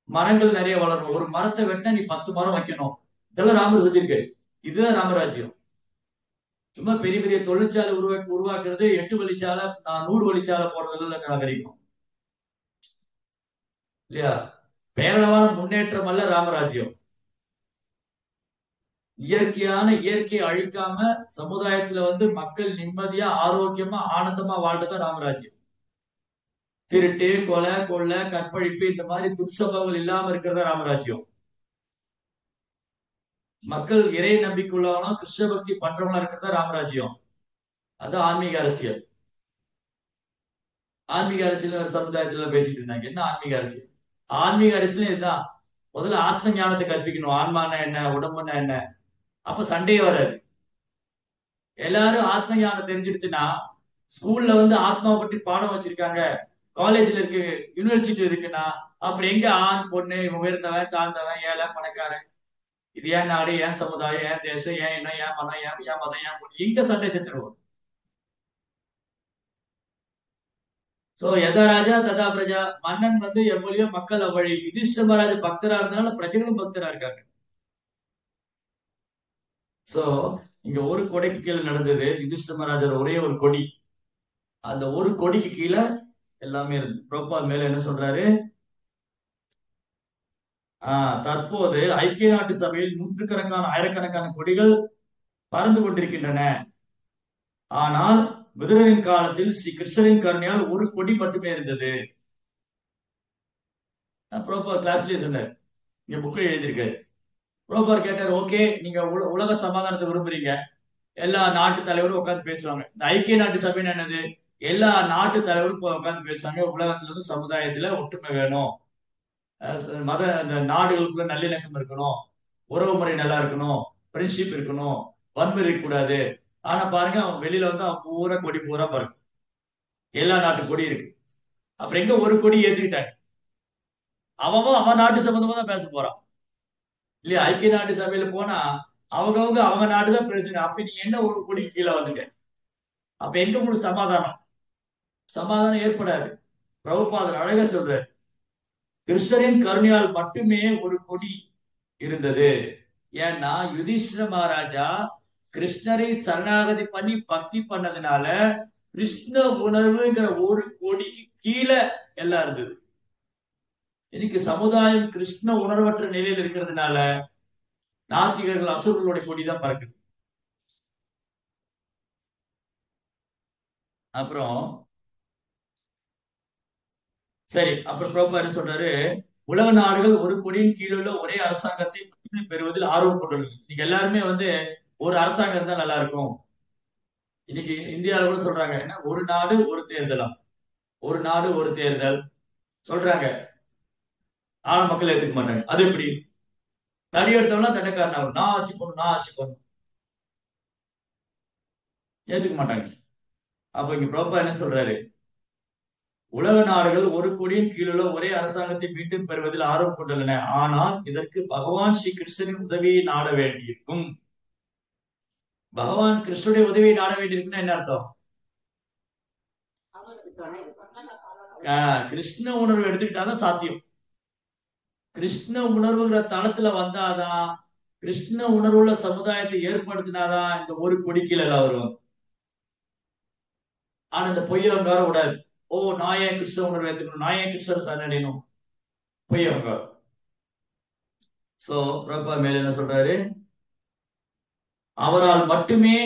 Speaker 1: மரங்கள் நிறைய வளரணும், ஒரு மரத்தை வெட்டினா நீ 10 மரம் வைக்கணும். இதெல்லாம் ராமர் சொல்லியிருக்காரு. இதுதான் ராமராஜ்யம். சும்மா பெரிய பெரிய தொழிற்சாலை உருவாக்குறது, 8 வழிச்சாலை 100 வழிச்சாலை போடுறதுல நாகரிகம் இல்லையா? பேரளவான முன்னேற்றம் அல்ல ராமராஜ்யம். இயற்கையை அழிக்காம சமுதாயத்துல வந்து மக்கள் நிம்மதியா ஆரோக்கியமா ஆனந்தமா வாழ்றதுதான் ராமராஜ்யம். திருட்டு, கொலை, கொள்ளை, கற்பழிப்பு இந்த மாதிரி துர்சம்பவங்கள் இல்லாம இருக்கிறதா ராமராஜ்யம். மக்கள் இறை நம்பிக்கையுள்ளவனும் கிருஷ்ண பக்தி பண்றவங்களா இருக்கிறதா ராமராஜ்யம். அது ஆன்மீக அரசியல். ஆன்மீக அரசியல் ஒரு சமுதாயத்துல பேசிட்டு இருந்தாங்க. என்ன ஆன்மீக அரசியல்? ஆன்மீக அரசியல் இதுதான். முதல்ல ஆத்ம ஞானத்தை கற்பிக்கணும். ஆன்மானா என்ன, உடம்புனா என்ன. அப்ப சண்டையே வராது. எல்லாரும் ஆத்ம ஞானம் தெரிஞ்சிடுச்சுன்னா, ஸ்கூல்ல வந்து ஆத்மாவை பற்றி பாடம் வச்சிருக்காங்க, காலேஜ்ல இருக்கு, யூனிவர்சிட்டி இருக்குன்னா, அப்புறம் எங்க ஆண் பொண்ணு, உயர்ந்தவன் தாழ்ந்தவன், ஏழை பணக்காரன், இது ஏன் நாடு, ஏன் சமுதாயம், ஏன் தேசம், ஏன் என்ன, ஏன் மனம், ஏன் மதம், ஏன் பொண்ணு, எங்க சண்டை சச்சரவு? சோ எதா ராஜா ததா பிரஜா. மன்னன் வந்து எவ்வளியோ மக்கள் அவ்வழி. யுதிஷ்டிர மகாராஜ் பக்தரா இருந்தாலும் பிரஜைகளும் பக்தரா இருக்காங்க. சோ இங்க ஒரு கொடைக்கு கீழே நடந்தது. யுதிஷ்டிர மகாராஜர் ஒரே ஒரு கொடி, அந்த ஒரு கொடிக்கு கீழே எல்லாமே இருந்து. புரோபால் மேல என்ன சொல்றாரு? தற்போது ஐக்கிய நாட்டு சபையில் நூற்றுக்கணக்கான ஆயிரக்கணக்கான கொடிகள் பறந்து கொண்டிருக்கின்றன. ஆனால் விதுரனின் காலத்தில் ஸ்ரீ கிருஷ்ணரின் கருணையால் ஒரு கொடி மட்டுமே இருந்தது. ப்ரோப்பர் கிளாஸ்லயே சொன்னார், இங்க புக்கில் எழுதியிருக்காரு. ப்ரோப்பர் கேட்டார், ஓகே நீங்க உலக சமாதானத்தை விரும்புறீங்க, எல்லா நாட்டு தலைவரும் உட்காந்து பேசுவாங்க. இந்த ஐக்கிய நாட்டு சபைன்னு என்னது? எல்லா நாட்டு தலைவரும் உட்காந்து பேசுவாங்க, உலகத்துல இருந்து சமுதாயத்துல ஒற்றுமை வேணும், மத அந்த நாடுகளுக்குள்ள நல்லிணக்கம் இருக்கணும், உறவு முறை நல்லா இருக்கணும், ஃப்ரெண்ட்ஷிப் இருக்கணும், வன்முறை கூடாது. ஆனா பாருங்க, அவன் வெளியில வந்து அவன் பூரா கொடி பூரா பாருங்க, எல்லா நாட்டு கொடி இருக்கு. அப்புறம் எங்க ஒரு கொடி ஏத்துக்கிட்டாங்க? அவன் நாட்டு சம்பந்தமா தான் பேச போறான் இல்லையா? ஐக்கிய நாட்டு சபையில போனா அவங்க அவங்க நாட்டு தான் பேசுங்க. அப்ப நீங்க என்ன ஒரு கொடி கீழே வந்துங்க? அப்ப எங்க உங்களுக்கு சமாதானம்? சமாதானம் ஏற்படாது. பிரபுபாதர் அழகா சொல்றாரு, கிருஷ்ணரின் கருணையால் மட்டுமே ஒரு கொடி இருந்தது. ஏன்னா யுதிஷ்டிர மகாராஜா கிருஷ்ணரை சரணாகதி பண்ணி பக்தி பண்ணதுனால கிருஷ்ண உணர்வுங்கிற ஒரு கொடிக்கு கீழே எல்லாம் இருந்தது. இன்னைக்கு சமுதாயம் கிருஷ்ண உணர்வற்ற நிலையில் இருக்கிறதுனால நாத்திகர்கள் அசுரர்களுடைய கொடிதான் பறக்குது. அப்புறம் சரி, அப்புறம் பிரபுபா என்ன சொல்றாரு, உலக நாடுகள் ஒரு கொடியின் கீழ் உள்ள ஒரே அரசாங்கத்தை பெறுவதில் ஆர்வம் கொண்டுள்ளது. இன்னைக்கு எல்லாருமே வந்து ஒரு அரசாங்கம் இருந்தா நல்லா இருக்கும். இன்னைக்கு இந்தியாவில் கூட சொல்றாங்க, என்ன ஒரு நாடு ஒரு தேர்தலா, ஒரு நாடு ஒரு தேர்தல் சொல்றாங்க. ஆனா மக்கள் ஏத்துக்க மாட்டாங்க. அது எப்படி? தடி எடுத்தவனா தண்டக்காரன் ஆகும், நான் ஆட்சி பண்ணணும் நான் ஆட்சி பண்ணணும், ஏத்துக்க மாட்டாங்க. அப்ப இங்க பிரபுபா என்ன சொல்றாரு, உலக நாடுகள் ஒரு கொடியின் கீழுள்ள ஒரே அரசாங்கத்தை மீண்டும் பெறுவதில் ஆர்வம் கொண்டுள்ளன, ஆனால் இதற்கு பகவான் ஸ்ரீ கிருஷ்ணனின் உதவியை நாட வேண்டியிருக்கும். பகவான் கிருஷ்ணனுடைய உதவியை நாட வேண்டியிருக்குன்னா என்ன அர்த்தம்? கிருஷ்ண உணர்வு எடுத்துக்கிட்டாதான் சாத்தியம். கிருஷ்ண உணர்வுங்கிற தளத்துல வந்தாதான், கிருஷ்ண உணர்வுள்ள சமுதாயத்தை ஏற்படுத்தினாதான் இந்த ஒரு கொடிக்கீழ எல்லாம் வரும். ஆனா இந்த பொய்யவங்காரம் விடாது. ஓ நான் ஏன் கிருஷ்ண உணர்வு எடுத்துக்கணும், நான் ஏன் கிருஷ்ணர் சரணடையணும், பொய்யவங்காரம். சோ பிரபா மேல என்ன சொல்றாரு, அவரால் மட்டுமே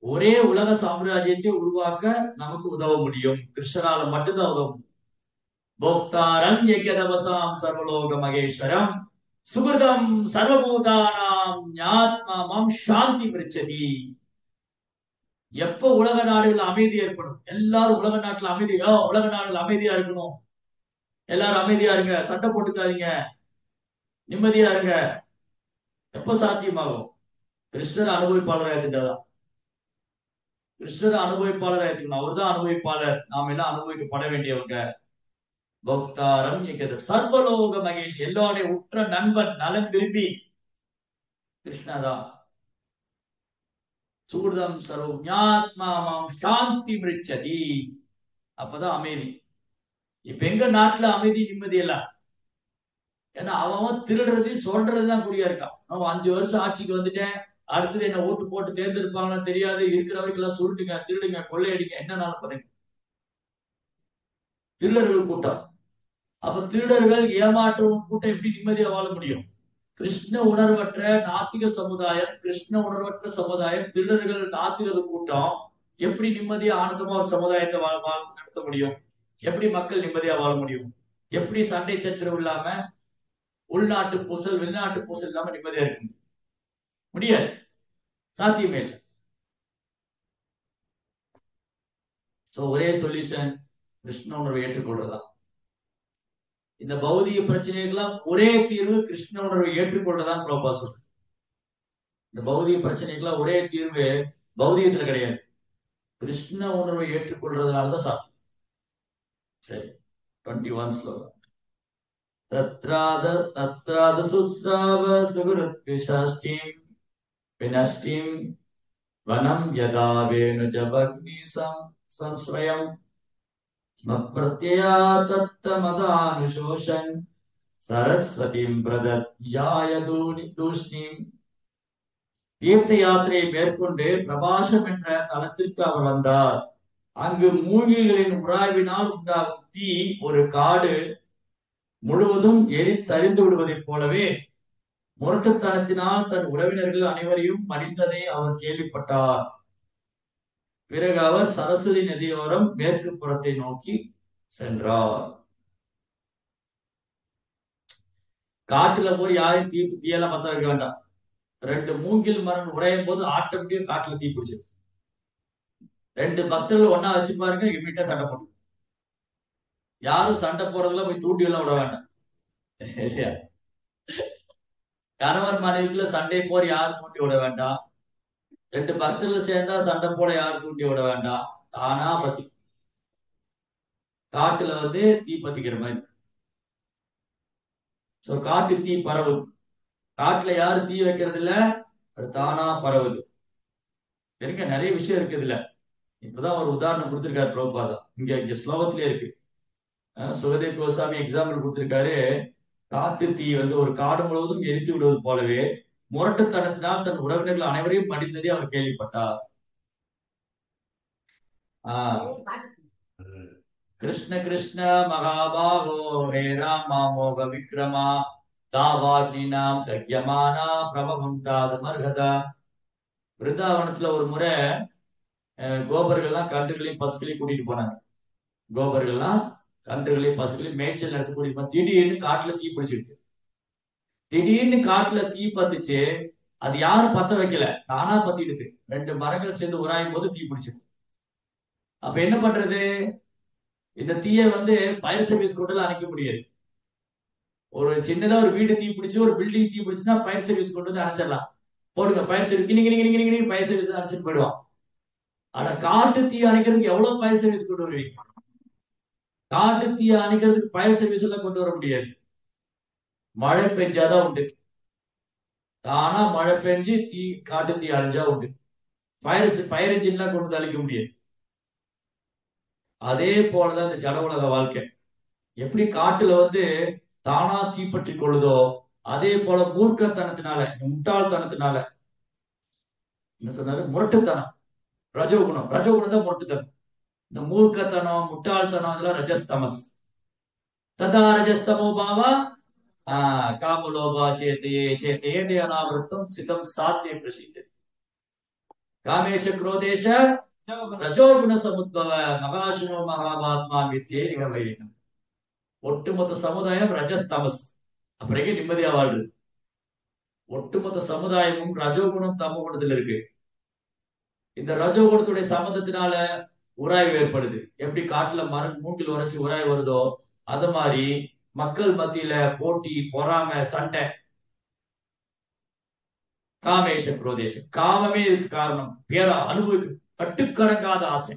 Speaker 1: ஒரே உலக சாம்ராஜ்யத்தை உருவாக்க நமக்கு உதவ முடியும். கிருஷ்ணரால மட்டும்தான் உதவ முடியும். போக்தாரம் யக்யதவசாம் சர்வலோக மகேஸ்வரம் சுகிருதம் சர்வபூதானாம் ஞாத்மாமம் சாந்தி பிரிச்சதி. எப்ப உலக நாடுகள் அமைதி ஏற்படும்? எல்லாரும் உலக நாட்டுல அமைதியா, உலக நாடுகள் அமைதியா இருக்கணும், எல்லாரும் அமைதியா இருங்க, சண்டை போட்டுக்காதீங்க, நிம்மதியா இருங்க. எப்ப சாத்தியமாகும்? கிருஷ்ணர் அனுபவிப்பாளராக இருந்துட்டாதான். கிருஷ்ணர் அனுபவிப்பாளராக இருக்கணும், அவர் தான் அனுபவிப்பாளர், நாம் எல்லாம் அனுபவிக்கப்பட வேண்டியவங்க. பக்தாரம் சர்வலோக மகேஷ், எல்லாருடைய உற்ற நண்பன், நலன் விரும்பி கிருஷ்ணதான். சூர்தம் சர்வஞாத்மாமாம் சாந்தி மிருச்சதி, அப்பதான் அமைதி. இப்ப எங்க நாட்டுல அமைதி நிம்மதி எல்லாம்? ஏன்னா அவன் திருடுறது சொல்றதுதான் குறியா இருக்கான். அவன் 5 வருஷம் ஆட்சிக்கு வந்துட்டேன், அடுத்தது என்ன ஓட்டு போட்டு தேர்ந்தெடுப்பாங்கன்னு தெரியாது, இருக்கிறவருக்கு எல்லாம் சுருட்டுங்க, திருடுங்க, கொள்ளையடிங்க, என்னன்னாலும் பண்ணுங்க. திருடர்கள் கூட்டம். அப்ப திருடர்கள் ஏமாற்றும் கூட்டம் எப்படி நிம்மதியா வாழ முடியும்? கிருஷ்ண உணர்வற்ற நாத்திக சமுதாயம், கிருஷ்ண உணர்வற்ற சமுதாயம், திருடர்கள் நாத்திக கூட்டம் எப்படி நிம்மதியா ஆனந்தமா ஒரு சமுதாயத்தை நடத்த முடியும்? எப்படி மக்கள் நிம்மதியா வாழ முடியும்? எப்படி சண்டை சச்சரவு இல்லாம, உள்நாட்டு பூசல் வெளிநாட்டு பூசல் இல்லாம நிம்மதியா இருக்க முடியாது, சாத்தியமே இல்லை. ஒரே சொல்யூஷன் கிருஷ்ண உணர்வை ஏற்றுக்கொள்றதுதான். இந்த பௌதிக பிரச்சனைகள்லாம் ஒரே தீர்வு கிருஷ்ண உணர்வை ஏற்றுக்கொள்றதான் பிரபா சொல்ற. இந்த பௌதிக பிரச்சனைகள்லாம் ஒரே தீர்வு பௌதிகத்துல கிடையாது, கிருஷ்ண உணர்வை ஏற்றுக்கொள்றதுனாலதான் சாத்தியம். சரி, 21 ஸ்லோகம். தத்ராத சுஸ்ராவ சுகுருத்விஷஷ்டிம் வினஷ்டிம் வனம் யதா வேணு ஜபக்னி சம்ஸ்வயம் ஸ்மத்ப்ரத்யயா தத்தமதானுசோஷன் சரஸ்வதிம் பிரதத்யாய தூஷ்ணிம். தீர்த்த யாத்திரையை மேற்கொண்டு பிரபாசம் என்ற தலத்திற்கு அவர் வந்தார். அங்கு மூங்கில்களின் உராய்வினால் உண்டாகும் தீ ஒரு காடு முழுவதும் சரிந்து விடுவதைப் போலவே முரட்டுத்தனத்தினால் தன் உறவினர்கள் அனைவரையும் மடிந்ததை அவர் கேள்விப்பட்டார். பிறகு அவர் சரஸ்வதி நதியோரம் மேற்கு புறத்தை நோக்கி சென்றார். காட்டுல போய் யாரும் தீயெல்லாம் பத்த வைக்க வேண்டாம். 2 மூங்கில் மரம் உடையும் போது ஆட்டோமேட்டிக்கா காட்டுல தீ பிடிச்சு. 2 பக்தர்கள் ஒன்னா வச்சு பாருங்க, இம்மிடியா சண்டை போடும். யாரும் சண்டை போறதுல போய் தூண்டி எல்லாம் விட வேண்டாம் இல்லையா? கணவன் மனைவிக்குள்ள சண்டை போர் யாரும் தூண்டி விட வேண்டாம். 2 பக்தர்கள் சேர்ந்தா சண்டை போட யாரும் தூண்டி விட வேண்டாம். தானா பத்தி காட்டுல தீ பத்திக்கிற மாதிரி. சோ காட்டு தீ பரவுது. காட்டுல யாரும் தீ வைக்கிறது இல்ல, அது தானா பரவுது. இருக்க நிறைய விஷயம் இருக்கு இதுல. இப்பதான் ஒரு உதாரணம் கொடுத்திருக்காரு பிரபுபாதா. இங்க இங்க ஸ்லோகத்திலே இருக்கு. சுகதேவ் கோசாமி எக்ஸாம்பிள் கொடுத்திருக்காரு. காட்டு தீ ஒரு காடு முழுவதும் எரித்து விடுவது போலவே முரட்டுத்தனத்தினால் தன் உறவினர்கள் அனைவரையும் மடிந்ததை அவர் கேள்விப்பட்டார். கிருஷ்ண கிருஷ்ண மகாபாகோ ஹே ராமா மோக விக்ரமா தாவாக்னினாம் தக்யமானா பிரபகம் தாது மர்ஹதா. பிருந்தாவனத்துல ஒரு முறை கோபர்கள்லாம் கன்றுகளையும் பசுக்களையும் கூட்டிட்டு போனாங்க. கோபர்கள்லாம் கன்றுகளையும் பசுக்களையும் மேய்ச்சல் நடத்தி கூட்டிட்டு போனாங்க. திடீர்னு காட்டுல தீ பிடிச்சிருச்சு. திடீர்னு காட்டுல தீ பத்துச்சு. அது யாரும் பத்த வைக்கல, தானா பத்திடுது. 2 மரங்கள் சேர்ந்து உராயும் போது தீ பிடிச்சது. அப்ப என்ன பண்றது? இந்த தீயை ஃபயர் சர்வீஸ் கொண்டு அணைக்க முடியாது. ஒரு சின்னதா ஒரு வீடு தீ பிடிச்சு, ஒரு பில்டிங் தீ பிடிச்சுன்னா ஃபயர் சர்வீஸ் கொண்டு அணைச்சிடலாம். போடுங்க ஃபயர் சர்வீஸ், ஃபயர் சர்வீஸ் அணைச்சிட்டு போயிடுவான். ஆனா காட்டு தீ அணைக்கிறதுக்கு எவ்வளவு ஃபயர் சர்வீஸ் கொண்டு வருவீங்க? காட்டு தீ அணைக்கிறதுக்கு ஃபயர் சர்வீஸ் எல்லாம் கொண்டு வர முடியாது. மழை பெஞ்சாதான் உண்டு. தானா மழை பெஞ்சு காட்டு தீ அழிஞ்சா உண்டு. ஃபயர் என்ஜின்லாம் கொண்டு அழிக்க முடியாது. அதே போலதான் இந்த ஜட உலக வாழ்க்கை. எப்படி காட்டுல தானா தீப்பற்றி கொள்ளுதோ, அதே போல மூர்க்கத்தனத்தினால, முட்டாள்தனத்தினால, என்ன சொன்னாரு? முரட்டுத்தனம், ரஜோகுணம். ரஜோகுணம் தான் முரட்டுத்தனம். இந்த மூர்க்கத்தனம், முட்டாள்தனம் இதெல்லாம் ரஜஸ்தமஸ். ததா ரஜஸ்தமோ பாவா காமலோபா சேத்தையே சேத்தையே அனாவிருத்தம் சிதம் சாத்திய பிரசித்த காமேஷ குரோதேஷ ரஜோகுண சமுத்பவ மகாசுனோ மகாபாத்மா வித்தேரிக வைரினம். ஒட்டுமொத்த சமுதாயம் ரஜஸ்தமஸ். அப்புறம் நிம்மதியா வாழ்றது. ஒட்டுமொத்த சமுதாயமும் ரஜோகுணம் தமோ குணத்துல இருக்கு. இந்த ரஜோகுணத்துடைய சம்பந்தத்தினால உராய்வு ஏற்படுது. எப்படி காட்டுல மூங்கில் உரைச்சி உராய்வு வருதோ, அது மாதிரி மக்கள் மத்தியில போட்டி, பொறாமை, சண்டை. காமேஷ குரோதேசம், காமமே இதுக்கு காரணம். பேரா அனுபவிக்க கட்டுக்கடங்காத ஆசை,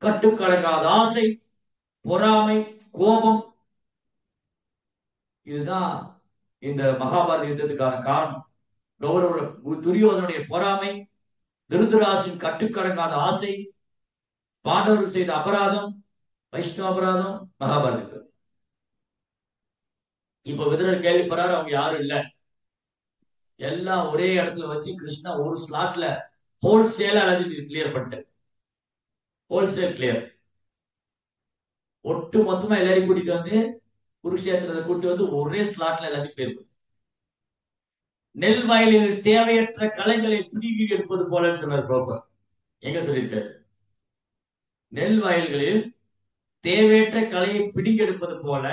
Speaker 1: கட்டுக்கடங்காத ஆசை, பொறாமை, கோபம். இதுதான் இந்த மகாபாரத யுத்தத்துக்கான காரணம். துரியோதனுடைய பொறாமை, திருதராசின் கட்டுக்கடங்காத ஆசை, பாண்டவர்கள் செய்த அபராதம், வைஷ்ணவ அபராதம், மகாபாரதம். இப்ப விதுரர் கேள்விப்படுறாரு, அவங்க யாரும் இல்ல, எல்லாம் ஒரே இடத்துல வச்சு கிருஷ்ணா ஒரு ஸ்லாட்ல ஹோல்சேலா எல்லாத்தையும் கிளியர் பண்ணிட்டு, ஹோல்சேல் கிளியர். ஒட்டு மொத்தமா எல்லாரையும் கூட்டிட்டு குருஷேத்திரத்தை கூட்டி ஒரே ஸ்லாட்ல எல்லாத்தையும் கிளியர் பண்ணி, நெல் வயலில் தேவையற்ற கலைகளை பிடுங்கி எடுப்பது போலன்னு சொன்னார் பிரபுபாதர். எங்க சொல்லியிருக்காரு? நெல் வயல்களில் தேவையற்ற கலையை பிடுங்கி எடுப்பது போல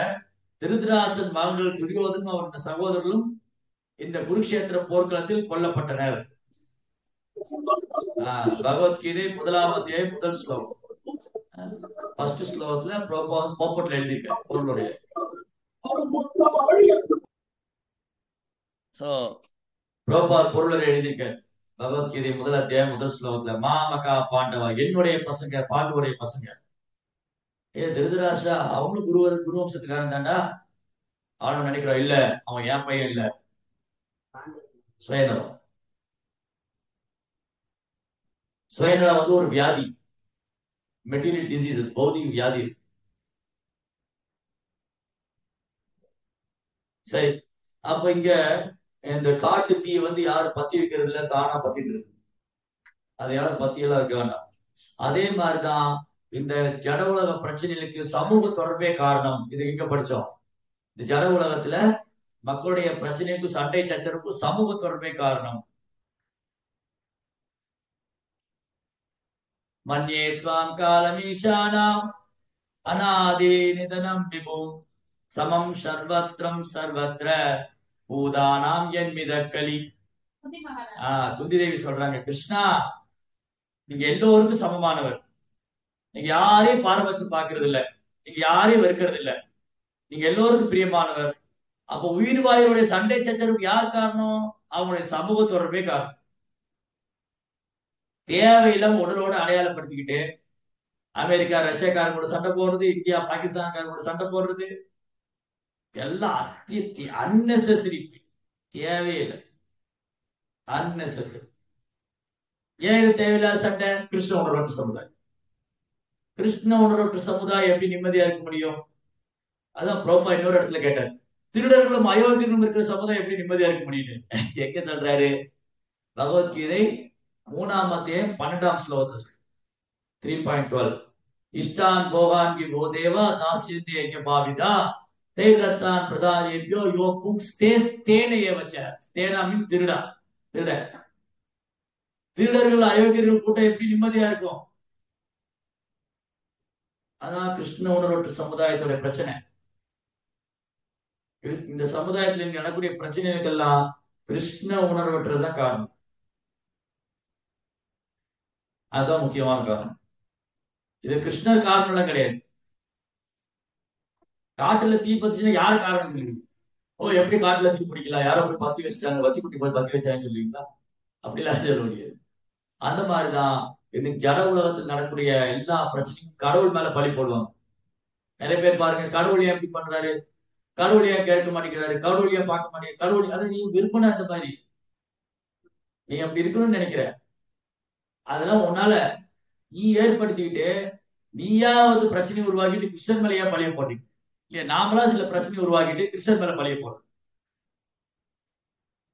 Speaker 1: திருதராசன் மகன்கள் துரியோதனும் அவருடைய சகோதரர்களும் இந்த குருஷேத்திர போர்க்களத்தில் கொல்லப்பட்டனர். பகவத்கீதை 1ஆம் அத்தியாயம் 1 ஸ்லோகம். ஃபர்ஸ்ட் ஸ்லோகத்துல போப்பட்ல எழுதியிருக்காரு பொருளுடைய. சோ பிரபுபாத் பொருளுரை எழுதியிருக்காரு. பகவத்கீதை 1 அத்தியாயம் 1 ஸ்லோகத்துல மாமகா பாண்டவா, என்னுடைய பசங்க, பாண்டுடைய பசங்க. திருதராஷா அவங்களும் குரு வம்சத்துக்காரன் தாண்டா. அவனு நினைக்கிறான், இல்ல அவன் என் பையன் இல்ல, சுயநலம். சுயநலம் ஒரு வியாதி, மெட்டீரியல் டிசீஸ், பௌதிக வியாதி. சரி, அப்ப இங்க இந்த காட்டு தீ யாரும் பத்தி வைக்கிறது இல்ல, தானா பத்திட்டு இருக்கு. அதை யாரும் பத்தியெல்லாம் வைக்க வேண்டாம். அதே மாதிரிதான் இந்த ஜட உலக பிரச்சனைகளுக்கு சமூக தொடர்பே காரணம். இது எங்க படிச்சோம்? இந்த ஜட உலகத்துல மக்களுடைய பிரச்சனைக்கும் சண்டை சச்சரவுக்கும் சமூக தொடர்பே காரணம். மன்யே த்வாம் காலமீஷானாம் அநாதி நிதனம் விபும் சமம் சர்வத்ரம் சர்வத்ர பூதானாம் என் மிதக்கலி. குந்தி தேவி சொல்றாங்க, கிருஷ்ணா நீங்க எல்லோருக்கும் சமமானவர், நீங்க யாரையும் பாரபட்சம் பாக்குறது இல்ல, நீங்க யாரையும் வெறுக்கிறது இல்ல, நீங்க எல்லோருக்கும் பிரியமானவர். அப்போ உயிர் வாயுடைய சண்டை சச்சரவுக்கு யார் காரணம்? அவங்களுடைய சமூக தொடர்பே காரணம். தேவையில்லாம உடலோட அடையாளப்படுத்திக்கிட்டு அமெரிக்கா ரஷ்யாக்காரங்க கூட சண்டை போடுறது, இந்தியா பாகிஸ்தான்காரங்க கூட சண்டை போடுறது, எல்லாம் அன்னெசரி, தேவையில்லை, அன்னெசரி. ஏன் இது தேவையில்லாத சண்டை? கிருஷ்ண உணர்வற்ற சமுதாயம். கிருஷ்ண உணர்வற்ற சமுதாயம் எப்படி நிம்மதியா இருக்க முடியும்? அதான் பிரபா இன்னொரு இடத்துல கேட்டார், திருடர்களும் அயோக்கியர்களும் இருக்கிற சமுதாயம் எப்படி நிம்மதியா இருக்க முடியும்? எங்க சொல்றாரு? பகவத்கீதை 3ஆம் அத்தியாயம் 12ஆம் ஸ்லோகத்தை 3.12. இஷ்டான் போகான் கி கோதேவா தாசியந்தே யஜ்ஞ பாவிதா தைரத்தான் பிரதாயேபியோ யோ புங்ஸ் தேஸ் தேனையே வச்ச. தேனா மீன் திருடா, திருட. திருடர்கள் அயோக்கியர்கள் கூட்டம் எப்படி நிம்மதியா இருக்கும்? அதான் கிருஷ்ண உணர்வற்ற சமுதாயத்தோட பிரச்சனை. இந்த சமுதாயத்துல நடக்கூடிய பிரச்சனைகளுக்கெல்லாம் கிருஷ்ண உணர்வற்றதுதான் காரணம். அதுதான் முக்கியமான காரணம். இது கிருஷ்ணர் காரணம் எல்லாம் கிடையாது. காட்டுல தீ பத்துச்சுன்னா யாரு காரணம் இல்லை. ஓ எப்படி காட்டுல தீ பிடிக்கலாம், யாரோ போய் பத்தி வச்சுட்டாங்க, வச்சு குட்டி போய் பத்தி வச்சாங்கன்னு சொல்லுவீங்களா? அப்படிலாம் சொல்ல முடியாது. அந்த மாதிரிதான் இந்த ஜட உலகத்தில் நடக்கூடிய எல்லா பிரச்சனையும் கடவுள் மேல பழி போடுவாங்க. நிறைய பேர் பாருங்க, கடவுள் ஏன் எப்படி பண்றாரு, கடவுள் ஏன் கேட்க மாட்டேங்கிறாரு, கடவுள் ஏன் பார்க்க மாட்டேங்குது, கடவுள் அதை நீ விருப்பம் அந்த மாதிரி நீ அப்படி இருக்கணும்னு நினைக்கிற, அதெல்லாம் உன்னால நீ ஏற்படுத்திக்கிட்டு நீயாவது பிரச்சனை உருவாக்கிட்டு கிருஷ்ணன் மேலேயே பழைய போடுறீங்க இல்லையா? நாமளா சில பிரச்சனை உருவாக்கிட்டு கிருஷ்ணன் மேல பழைய போடுறோம்.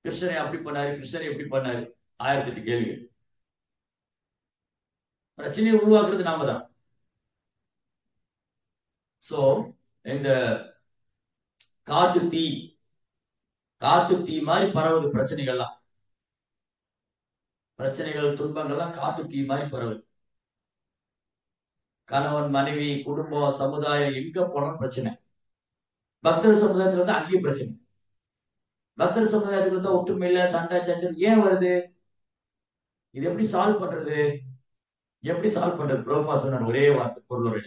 Speaker 1: கிருஷ்ணரை அப்படி பண்ணாரு, கிருஷ்ணரை எப்படி பண்ணாரு, 1008 கேள்விகள். பிரச்சனையை உருவாக்குறது நாம தான். சோ இந்த காட்டு தீ, காட்டு தீ மாதிரி பரவுது பிரச்சனைகள்லாம். பிரச்சனைகள் துன்பங்கள்லாம் காட்டு தீ மாதிரி பரவுது. கணவன் மனைவி குடும்பம் சமுதாயம் எங்க போனாலும் பிரச்சனை. பக்தர் சமுதாயத்துல வந்து அங்கேயும் பிரச்சனை. பக்தர் சமுதாயத்துல இருந்தா ஒற்றுமை இல்ல, சண்டை சச்சரவு ஏன் வருது? இது எப்படி சால்வ் பண்றது? எப்படி சால்வ் பண்றது? பிரபா சொன்ன ஒரே வார்த்தை, பொருளுரை.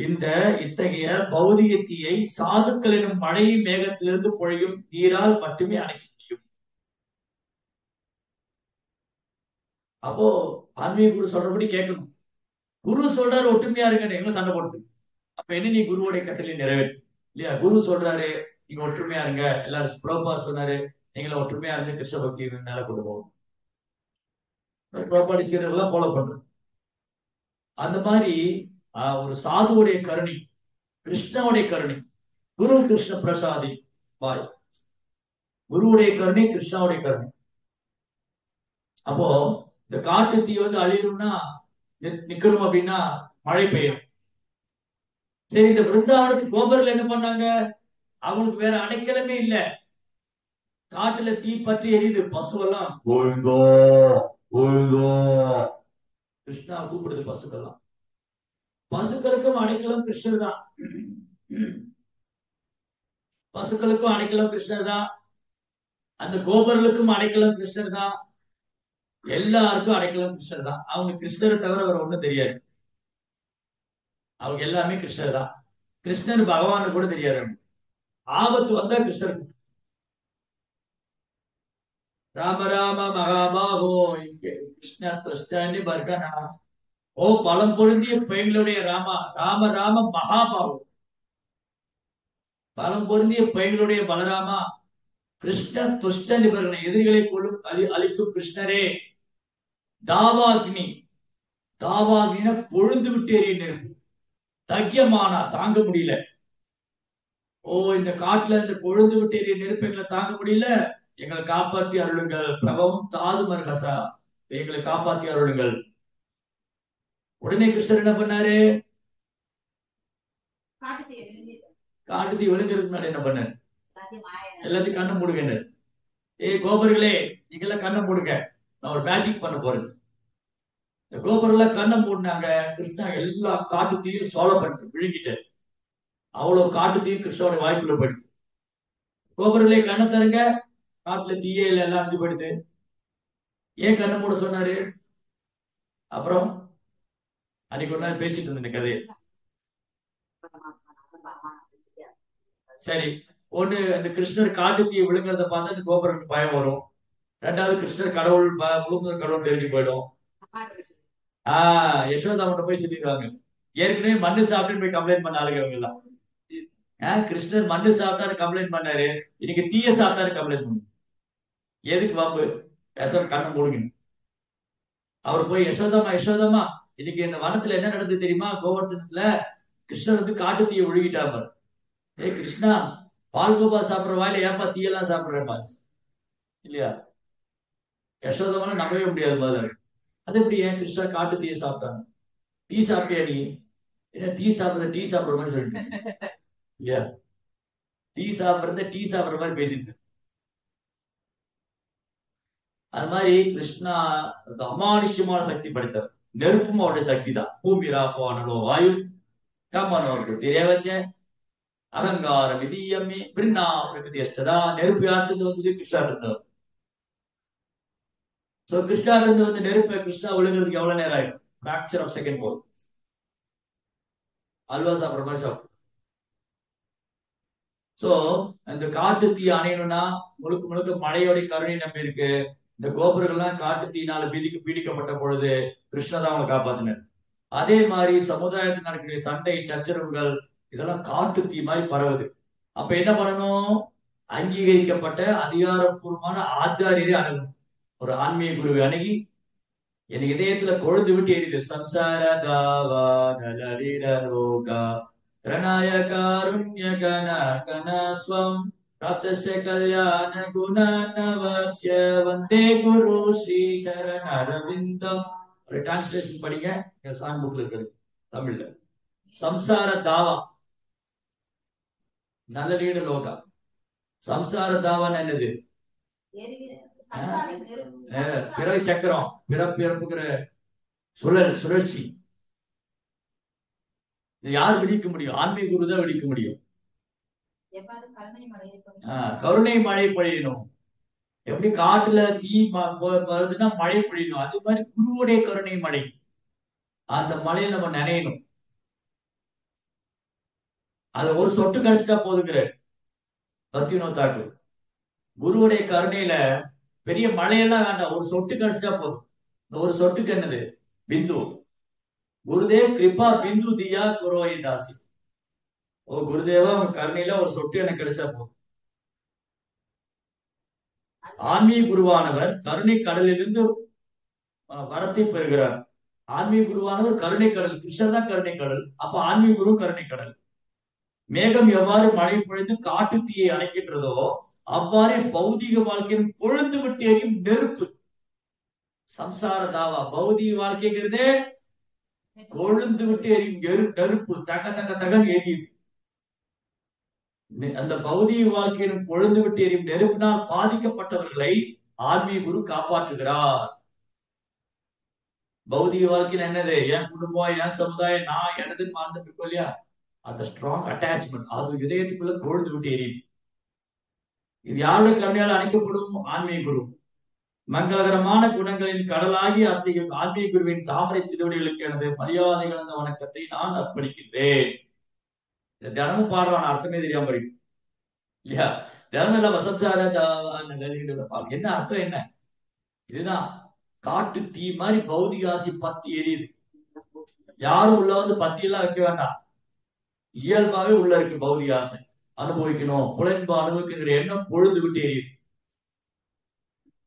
Speaker 1: இந்த இத்தகைய பௌதிக தீயை சாதுக்கள் எனும் மழையும் மேகத்திலிருந்து பொழியும் நீரால் மட்டுமே அணைக்க முடியும். அப்போ ஆன்மீக குரு சொல்றபடி கேட்கணும். குரு சொல்றாரு ஒற்றுமையா இருங்க, எங்க சண்டை போட்டு, அப்ப என்ன நீ குருவோடைய கட்டளை நிறைவேற்று இல்லையா? குரு சொல்றாரு நீங்க ஒற்றுமையா இருங்க, எல்லாரும் பிரபா சொன்னாரு நீங்கள ஒற்றுமையா இருந்து கிருஷ்ண பக்தி மேல கொண்டு போகணும். பிரபாடி சீரர்கள்லாம் ஃபாலோ பண்றது. அந்த மாதிரி ஒரு சாதுவுடைய கருணை, கிருஷ்ணனுடைய கருணை, குரு கிருஷ்ண பிரசாதி பாய், குருவுடைய கருணை, கிருஷ்ணாவுடைய கருணை. அப்போ இந்த காட்டு தீ வந்து அழியணும்னா நிக்கணும் அப்படின்னா மழை பெய்யும். சரி, இந்த பிருந்தாவனத்துக்கு கோபர்கள் என்ன பண்ணாங்க? அவங்களுக்கு வேற அடைக்கலமே இல்ல. காட்டுல தீ பற்றி எரியுது, பசுவெல்லாம் ஒழுங்கோ ஒழுங்கோ கிருஷ்ணா கூப்பிடுது பசுக்கெல்லாம். பசுக்களுக்கும் அடைக்கலம் கிருஷ்ணர் தான். பசுக்களுக்கும் அடைக்கலம் கிருஷ்ணர் தான், அந்த கோபர்களுக்கும் அடைக்கலம் கிருஷ்ணர் தான், எல்லாருக்கும் அடைக்கலம் கிருஷ்ணர் தான். அவங்க கிருஷ்ணரை தவிர வேற ஒண்ணும் தெரியாது. அவங்க எல்லாமே கிருஷ்ணர் தான். கிருஷ்ணர் பகவான் கூட தெரியாது. ஆபத்து வந்தா கிருஷ்ணர் ராம ராம மகாபாகோ கிருஷ்ண கிருஷ்ணி பர்கனா. ஓ பலம் பொருந்திய பெண்களுடைய ராமா, ராம ராம மகாபாகோ, பலம் பொருந்திய பெண்களுடைய பலராமா, கிருஷ்ண துஷ்ட நிபர்களை எதிரிகளை கொள்ளும் அளிக்கும் கிருஷ்ணரே. தாவாக்னி, தாவாக்னின பொழுந்து விட்டு எறிய நெருப்பு, தக்கியமானா தாங்க முடியல. ஓ இந்த காட்டுல இந்த பொழுது விட்டு எறிய நெருப்பு எங்களை தாங்க முடியல, எங்களை காப்பாற்றி அருளுங்கள். பிரபவம் தாது மர்கசா, எங்களை காப்பாற்றி அருளுங்கள். உடனே கிருஷ்ணர் என்ன பண்ணாரு? காட்டு தீ விழுங்கிறதுக்கு முன்னாடி என்ன பண்ணாரு? எல்லாத்தையும் கண்ணை மூடுங்க. ஏய் கோபர்களே, நீங்க கண்ணை மூடுங்க, நான் ஒரு மேஜிக் பண்ண போறேன். இந்த கோபர்கள் கண்ணை மூடினாங்க. கிருஷ்ணா எல்லா காட்டு தீயும் சோழ பண்ணிட்டு விழுங்கிட்டு அவ்வளவு காட்டு தீ கிருஷ்ணனுடைய வாய்ப்புல போயிடுது. கோபுரங்களே கண்ணை தருங்க, காட்டுல தீயே இல்ல, எல்லாம் அஞ்சு போயிடுது. ஏன் கண்ணை மூட சொன்னாரு? அப்புறம் அன்னைக்கு ஒரு நாள் பேசிட்டு இருந்த இந்த கதையை. சரி, ஒண்ணு அந்த கிருஷ்ணர் காட்டு தீயை விழுங்குறத பார்த்தா அந்த கோபுரத்துக்கு பயம் வரும். ரெண்டாவது கிருஷ்ணர் கடவுள் முழுமுதல் கடவுள் தெரிஞ்சு போயிடும். யசோதா மட்டும் போய் சொல்லிடுவாங்க. ஏற்கனவே மண்ணு சாப்பிட்டு போய் கம்ப்ளைண்ட் பண்ண ஆளுங்க அவங்க எல்லாம். கிருஷ்ணர் மண்ணு சாப்பிட்டாரு கம்ப்ளைண்ட் பண்ணாரு, இன்னைக்கு தீய சாப்பிட்டாரு கம்ப்ளைண்ட் பண்ணு. எதுக்கு வம்பு? யசோதா கண்ணு மூடுங்க. அவர் போய் யசோதாமா யசோதாமா, இன்னைக்கு இந்த வனத்துல என்ன நடந்தது தெரியுமா? கோவர்த்தனத்துல கிருஷ்ணர் வந்து காட்டு தீயை விழுகிட்டாங்க. ஏய் கிருஷ்ணா, பால்கோபா சாப்பிடுற வாயில ஏப்பா தீயெல்லாம் சாப்பிடுறப்பா இல்லையா? யசோதாவால நம்பவே முடியாது முதல்ல. அது எப்படி ஏன் கிருஷ்ணா காட்டு தீயை சாப்பிட்டாங்க? டீ சாப்பிட்டியா நீ? என்ன டீ சாப்பிடுற டீ சாப்பிடுற மாதிரி சொல்லிட்டு இல்லையா? டீ சாப்பிடுறத டீ சாப்பிடுற மாதிரி பேசிட்டு. அது மாதிரி கிருஷ்ணா அமானுஷ்யமான சக்தி படைத்தவர். நெருப்பும் அவருடைய சக்தி தான். பூமிரா போனோ வாயு கம்மனோருக்கு தெரிய வச்ச அகங்கார விதியமே பிரிண்ணா பிரகிருதி அஷ்டதா. நெருப்பு யாருக்கு வந்தது? கிருஷ்ணா இருந்தவர். சோ கிருஷ்ணா இருந்து வந்து நெருப்பை கிருஷ்ணா ஒழுங்குறதுக்கு எவ்வளவு நேரம் ஆயிடும்? பிராக்சர் ஆஃப் செகண்ட் போதும். அல்வா சாப்பிடுற மாதிரி சாப்பிடும். சோ இந்த காட்டு தீ அணையணும்னா முழுக்க முழுக்க மழையோட கருணை நம்பி இருக்கு. இந்த கோபுரங்கள்லாம் காட்டு தீனால பீடிக்கப்பட்ட பொழுது கிருஷ்ணதான் அவங்க காப்பாத்தினார். அதே மாதிரி சமுதாயத்தில் நடக்கக்கூடிய சண்டை சச்சரவுகள் இதெல்லாம் காட்டு தீ மாதிரி பரவுது. அப்ப என்ன பண்ணணும்? அங்கீகரிக்கப்பட்ட அதிகாரப்பூர்வமான ஆச்சாரியரை அணுகணும். ஒரு ஆன்மீக குருவை அணுகி என் இதயத்துல கொழுந்து விட்டு எரியுது சம்சார தாவா நலரிடரோகா பிரணாய காருண்ய கன கனத்வம் பிராப்தஸ்ய கல்யாண குண நவஸ்ய வந்தே குரு ஸ்ரீ சரண அரவிந்தம். ஒரு டிரான்ஸ்லேஷன் படிங்க, சாங் புக்ல இருக்குது தமிழ்ல. சம்சார தாவா நலரீட லோகா. சம்சார தாவான்னு என்னது? பிறவி சக்கரம், பிறப்புங்கிற சுழற்சி. யார் விடிக்க முடியும்? ஆன்மீக குரு தான் விடிக்க முடியும். கருணை மழை பொழியணும். எப்படி காட்டுல தீ வருதுன்னா மழை பொழியணும், அது மாதிரி குருவுடைய கருணை மழை. அந்த மழையை நம்ம நினையணும். அது ஒரு சொட்டு கழிச்சுட்டா போதுங்கிற பக்திவினோத் தாக்கூர். குருவுடைய கருணையில பெரிய மழையெல்லாம் வேண்டாம், ஒரு சொட்டு கழிச்சுட்டா போதும். இந்த ஒரு சொட்டுக்கு என்னது? பிந்து. குருதேவ் கிருபா பிந்து தியா குரோய் தாசி. ஓ குருதேவா, உங்க கருணையில ஒரு சொட்டு எனக்கு கிடைச்சா போதும். ஆன்மீக குருவானவர் கருணை கடலிலிருந்து வரத்தை பெறுகிறார். ஆன்மீக குருவானவர் கருணை கடல். கிருஷ்ணர் தான் கருணை கடல். அப்ப ஆன்மீக குரு கருணை கடல். மேகம் எவ்வாறு மழை பொழிந்து காட்டு தீயை அணைக்கின்றதோ அவ்வாறே பௌதிக வாழ்க்கையின் பொழுது விட்டு எரியும் நெருப்பு சம்சார தாவா. பௌதிக வாழ்க்கைங்கிறதே கொழுந்து விட்டு எரியும் நெருப்பு. தக தக தகன் எரியுது. அந்த பௌதிக வாழ்க்கையின் பொழுது விட்டு எரியும் நெருப்பினால் பாதிக்கப்பட்டவர்களை ஆன்மீக குரு காப்பாற்றுகிறார். பௌதிக வாழ்க்கையில் என்னது? என் குடும்பம், என் சமுதாயம், நான் எனதுன்னு வாழ்ந்துட்டு இருக்கோம் இல்லையா? அந்த ஸ்ட்ராங் அட்டாச்மெண்ட் அது இதயத்துக்குள்ள கொழுந்து விட்டு எரியுது. இது யாருடைய கருணையால் அணைக்கப்படும்? ஆன்மீக குரு. மங்களகரமான குணங்களின் கடலாகி அத்தகைய ஆன்மீக குருவின் தாமரை திருவடிகளுக்கு எனது மரியாதை கலந்த வணக்கத்தை நான் அர்ப்பணிக்கின்றேன். தினமும் பாடுறான், அர்த்தமே தெரியாம இருக்கு இல்லையா? தினமும் எல்லாம் வசம்சார என்ன அர்த்தம்? என்ன இதுதான் காட்டு தீ மாதிரி பௌதிக ஆசை பத்தி எரியுது. யாரும் உள்ள வந்து பத்தி எல்லாம் வைக்க வேண்டாம். இயல்பாவே உள்ள இருக்கு பௌதிக ஆசை. அனுபவிக்கணும், புலன்பு அனுபவிக்கிற எண்ணம் பொழுது விட்டு எரியுது.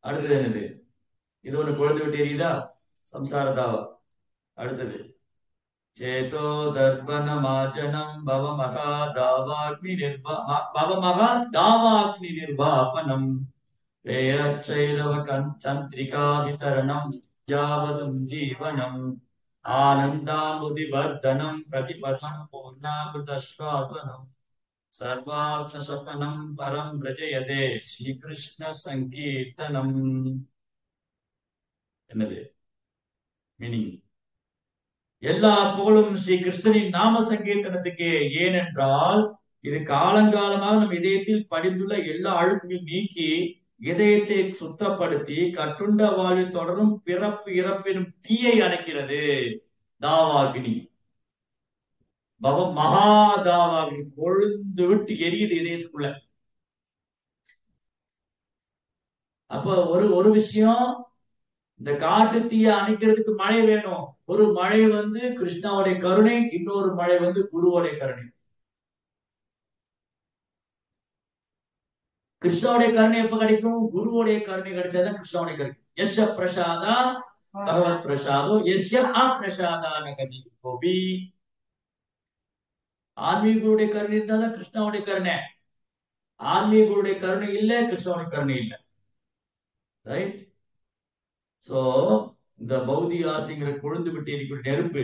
Speaker 1: அடுத்தது என்னது? இது ஒண்ணு பொழுது விட்டு எரியுதா? சம்சாரதாவா. அடுத்தது சேதோ தர்ப்பணமாச்சனம் பவமகா தாவாக்னி நிர்வாபனம் பிரேயச்சைரவ சந்திரிகா விதரணம் யாவதும் ஜீவனம் ஆனந்தாமுதிவர்தனம் பிரதிபதம் பூர்ணாபுதஸ்வாதனம் சர்வார்த்த சபனம் பரம் பிரஜயதே ஸ்ரீகிருஷ்ண சங்கீர்த்தனம். என்னது மீனிங்? எல்லா புகழும் ஸ்ரீ கிருஷ்ணனின் நாம சங்கீர்த்தனத்துக்கு. ஏனென்றால் இது காலங்காலமாக நம் இதயத்தில் படிந்துள்ள எல்லா அழுக்கையும் நீக்கி இதயத்தை சுத்தப்படுத்தி கட்டுண்ட வாழ்வில் தொடரும் பிறப்பு இறப்பினும் தீயை அணைக்கிறது. தாவாகினி, பவம் மகாதாவாகினி கொழுந்து விட்டு எரியுது இதயத்துக்குள்ள. அப்ப ஒரு ஒரு விஷயம், இந்த காட்டு தீய அணைக்கிறதுக்கு மழை வேணும். ஒரு மழை கிருஷ்ணாவுடைய கருணை, இன்னொரு மழை குருவோடைய கருணை. கிருஷ்ணாவுடைய கருணை எப்ப கிடைக்கும்? குருவோடைய கருணை கிடைச்சாதான் கிருஷ்ணாவுடைய கருணை. எஸ்ய பிரசாதா பகவத் பிரசாதோ எஸ்ய அப்பிரசாதா நகதி கோபி. ஆன்மீகருடைய கருணை இருந்தாதான் கிருஷ்ணாவுடைய கருணை. ஆன்மீகருடைய கருணை இல்ல, கிருஷ்ணாவுடைய கருணை இல்ல. ரைட்? சோ இந்த பௌதிக ஆசைங்கிற கொழுந்து விட்டு எரிக்கூடிய நெருப்பு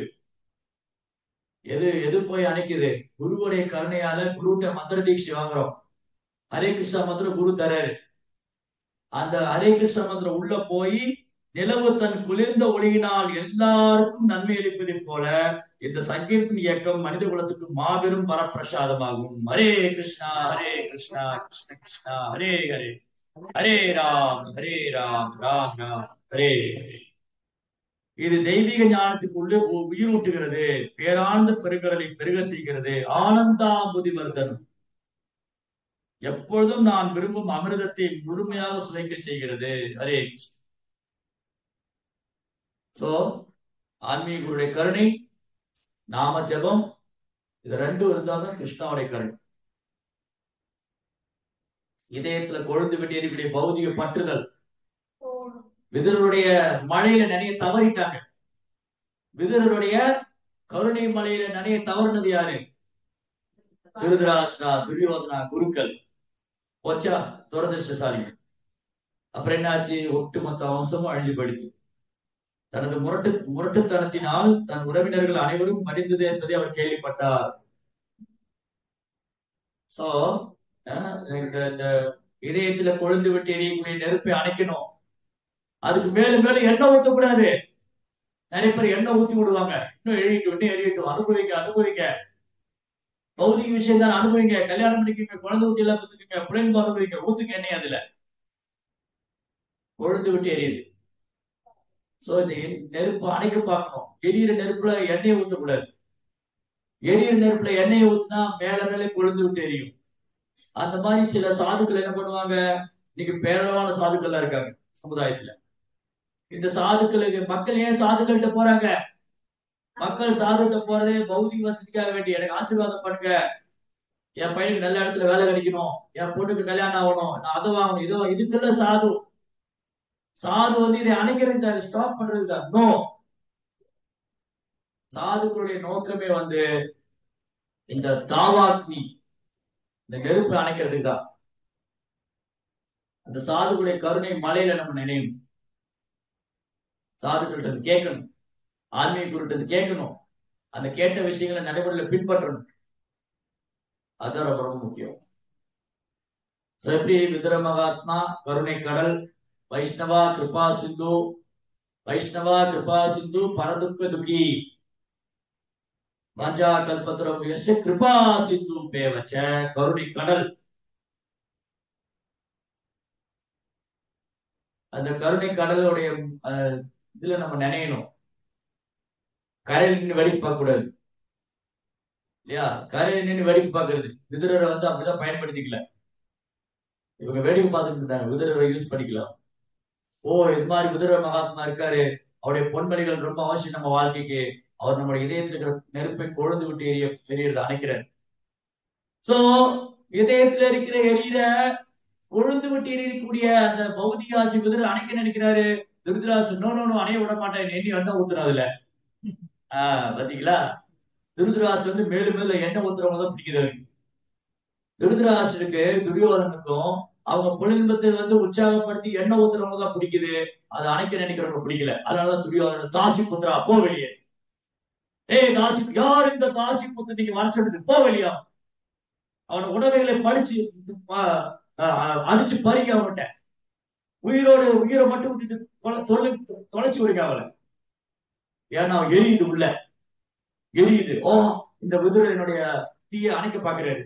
Speaker 1: எது எது போய் அணைக்குது? குருவுடைய கருணையால குருட்ட மந்திர தீட்சை வாங்குறோம். ஹரே கிருஷ்ணா மந்திரம் குரு தராரு. அந்த ஹரே கிருஷ்ணா மந்திரம் உள்ள போய் நிலவு தன் குளிர்ந்த ஒளியினால் எல்லாருக்கும் நன்மை அளிப்பதை போல இந்த சங்கீர்த்தன் இயக்கம் மனித குலத்துக்கு மாபெரும் வரப்பிரசாதமாகும். ஹரே கிருஷ்ணா கிருஷ்ண கிருஷ்ணா ஹரே ஹரே, ஹரே ராம் ராம் ராம் ஹரே ஹரே. இது தெய்வீக ஞானத்துக்கு உள்ளே உயிரூட்டுகிறது, பேரானந்த பெருங்கடலை பெருக செய்கிறது. ஆனந்தாம்புதி வர்தனம் எப்பொழுதும் நான் விரும்பும் அமிர்தத்தை முழுமையாக சுவைக்க செய்கிறது. ஹரே. சோ ஆன்மீகருடைய கருணை, நாம ஜபம், இது ரெண்டும் இருந்தால்தான் கிருஷ்ணாவுடைய கருணை. இதயத்துல கொழுந்து விட்டு எரியக்கூடிய பௌதிக பற்றுதல். விதுரருடைய மழையில நிறைய தவறிட்டாங்க. விதுரருடைய கருணை மலையில நிறைய தவறுனது யாரு? திருதராஷ்டிரா, துரியோதனா, குருக்கள். போச்சா, துரதிருஷ்டசாலி. அப்புறம் என்னாச்சு? ஒட்டுமொத்த வம்சமும் அழிஞ்சு போயிடுச்சு. தனது முரட்டுத்தனத்தினால் தன் உறவினர்கள் அனைவரும் மடிந்தது என்பதை அவர் கேள்விப்பட்டார். சோ இந்த இதயத்துல கொழுந்து விட்டு எரியக்கூடிய நெருப்பை அணைக்கணும். அதுக்கு மேலும் மேலும் எண்ணெய் ஊற்றக்கூடாது. நிறைய பேர் எண்ணெய் ஊத்தி விடுவாங்க. இன்னும் எரியிட்டு அனுபவிங்க அனுபவிங்க. பௌதிக விஷயம் தான், அனுபவிங்க. கல்யாணம் பண்ணிக்கங்க, குழந்தை குட்டி எல்லாம் பத்துக்குங்க, பிள்ளைங்க அனுபவிங்க. ஊத்துக்கு எண்ணெய் அதுல கொழுந்து விட்டு எரியுது. சோ இந்த நெருப்பு அணைக்க பார்க்கணும். எரியிற நெருப்புல எண்ணெயை ஊற்றக்கூடாது. எரியிற நெருப்புல எண்ணெயை ஊத்துனா மேல மேலே கொழுந்து விட்டு எரியும். அந்த மாதிரி சில சாதுக்கள் என்ன பண்ணுவாங்க? இன்னைக்கு பேரளவான சாதுக்கள் இருக்காங்க சமுதாயத்துல. இந்த சாதுக்களுக்கு மக்கள் ஏன் சாதுக்கள்கிட்ட போறாங்க? மக்கள் சாதுகிட்ட போறதே பௌதிக வசதிக்காக வேண்டி, எனக்கு ஆசீர்வாதம் பண்ணுங்க, என் பையனுக்கு நல்ல இடத்துல வேலை கிடைக்கணும், என் பொண்ணுக்கு கல்யாணம் ஆகணும், நான் அதை வாங்கணும், இதோ இதுக்குள்ள சாது. சாது இதை அணைக்கிறது, ஸ்டாப் பண்றது நோ. சாதுக்களுடைய நோக்கமே இந்த தாவாக்னி, இந்த நெருப்பு அணைக்கிறதுக்கு தான். அந்த சாதுக்களுடைய கருணை மலையில நம்ம நினைவு. சாதுக்கள்கிட்ட கேட்கணும், ஆன்மீக குருட்டு கேட்கணும், அந்த கேட்ட விஷயங்களை நடைமுறையில பின்பற்றணும். அதுதான் ரொம்ப ரொம்ப முக்கியம். எப்படி விதுர மகாத்மா கருணை கடல், வைஷ்ணவா கிருபா சிந்து, வைஷ்ணவா கிருபா சிந்து பரதுக்க துக்கி பஞ்சா கல்பத்ரம் கிருபா சிந்து பேவச்ச, கருணை கடல். அந்த கருணை கடலுடைய இதுல நம்ம நினையணும். கரையில் நின்று வெடிப்பு பார்க்க கூடாது இல்லையா? கரையில் நின்று வெடிப்பு பார்க்கறது விதுரரை அப்படிதான் பயன்படுத்திக்கல. இவங்க வேடிக்கை பார்த்துட்டு இருந்தாங்க, விதுரரை யூஸ் பண்ணிக்கலாம். ஓ, இது மாதிரி விதுர மகாத்மா இருக்காரு, அவருடைய பொன்மொழிகள் ரொம்ப அவசியம் நம்ம வாழ்க்கைக்கு. அவர் நம்முடைய இதயத்தில் இருக்கிற நெருப்பை கொழுந்து விட்டு எரியறது அணைக்கிறார். சோ இதயத்துல இருக்கிற எரியிற கொழுந்து விட்டு எரியக்கூடிய அந்த பௌதிக ஆசை விதுர அணைக்க நினைக்கிறாரு. திருதராசு நோ நோ அணைய விட மாட்டேன், எண்ணி ஊத்துறோம் அதுல. பாத்தீங்களா? திருதராசு மேலும் மேலும் எண்ணெய் ஊத்துறவங்க தான் பிடிக்கிறாரு. திருதராசனுக்கு துரியோதனுக்கும் அவங்க புலின்பத்தை உற்சாகப்படுத்தி எண்ணெய் ஊத்துறவங்க தான் பிடிக்குது, அதை அணைக்க நினைக்கிறவங்க பிடிக்கல. அதனாலதான் துரியோதனன், தாசி புத்திரா போ வெளியே. ஏய் தாசி, யார் இந்த தாசி புத்திர நீங்க வர சொல்லுது, போ வெளியா. அவன உடமைகளை படிச்சு அடிச்சு பறிக்க அவன்கிட்ட. உயிரை மட்டும் விட்டுட்டு தொலைச்சு விடுங்க அவளை. ஏன்னா எரியுது உள்ள. எரியுது. ஓ, இந்த விதுரர் என்னுடைய தீயை அணைக்க பாக்குறாரு.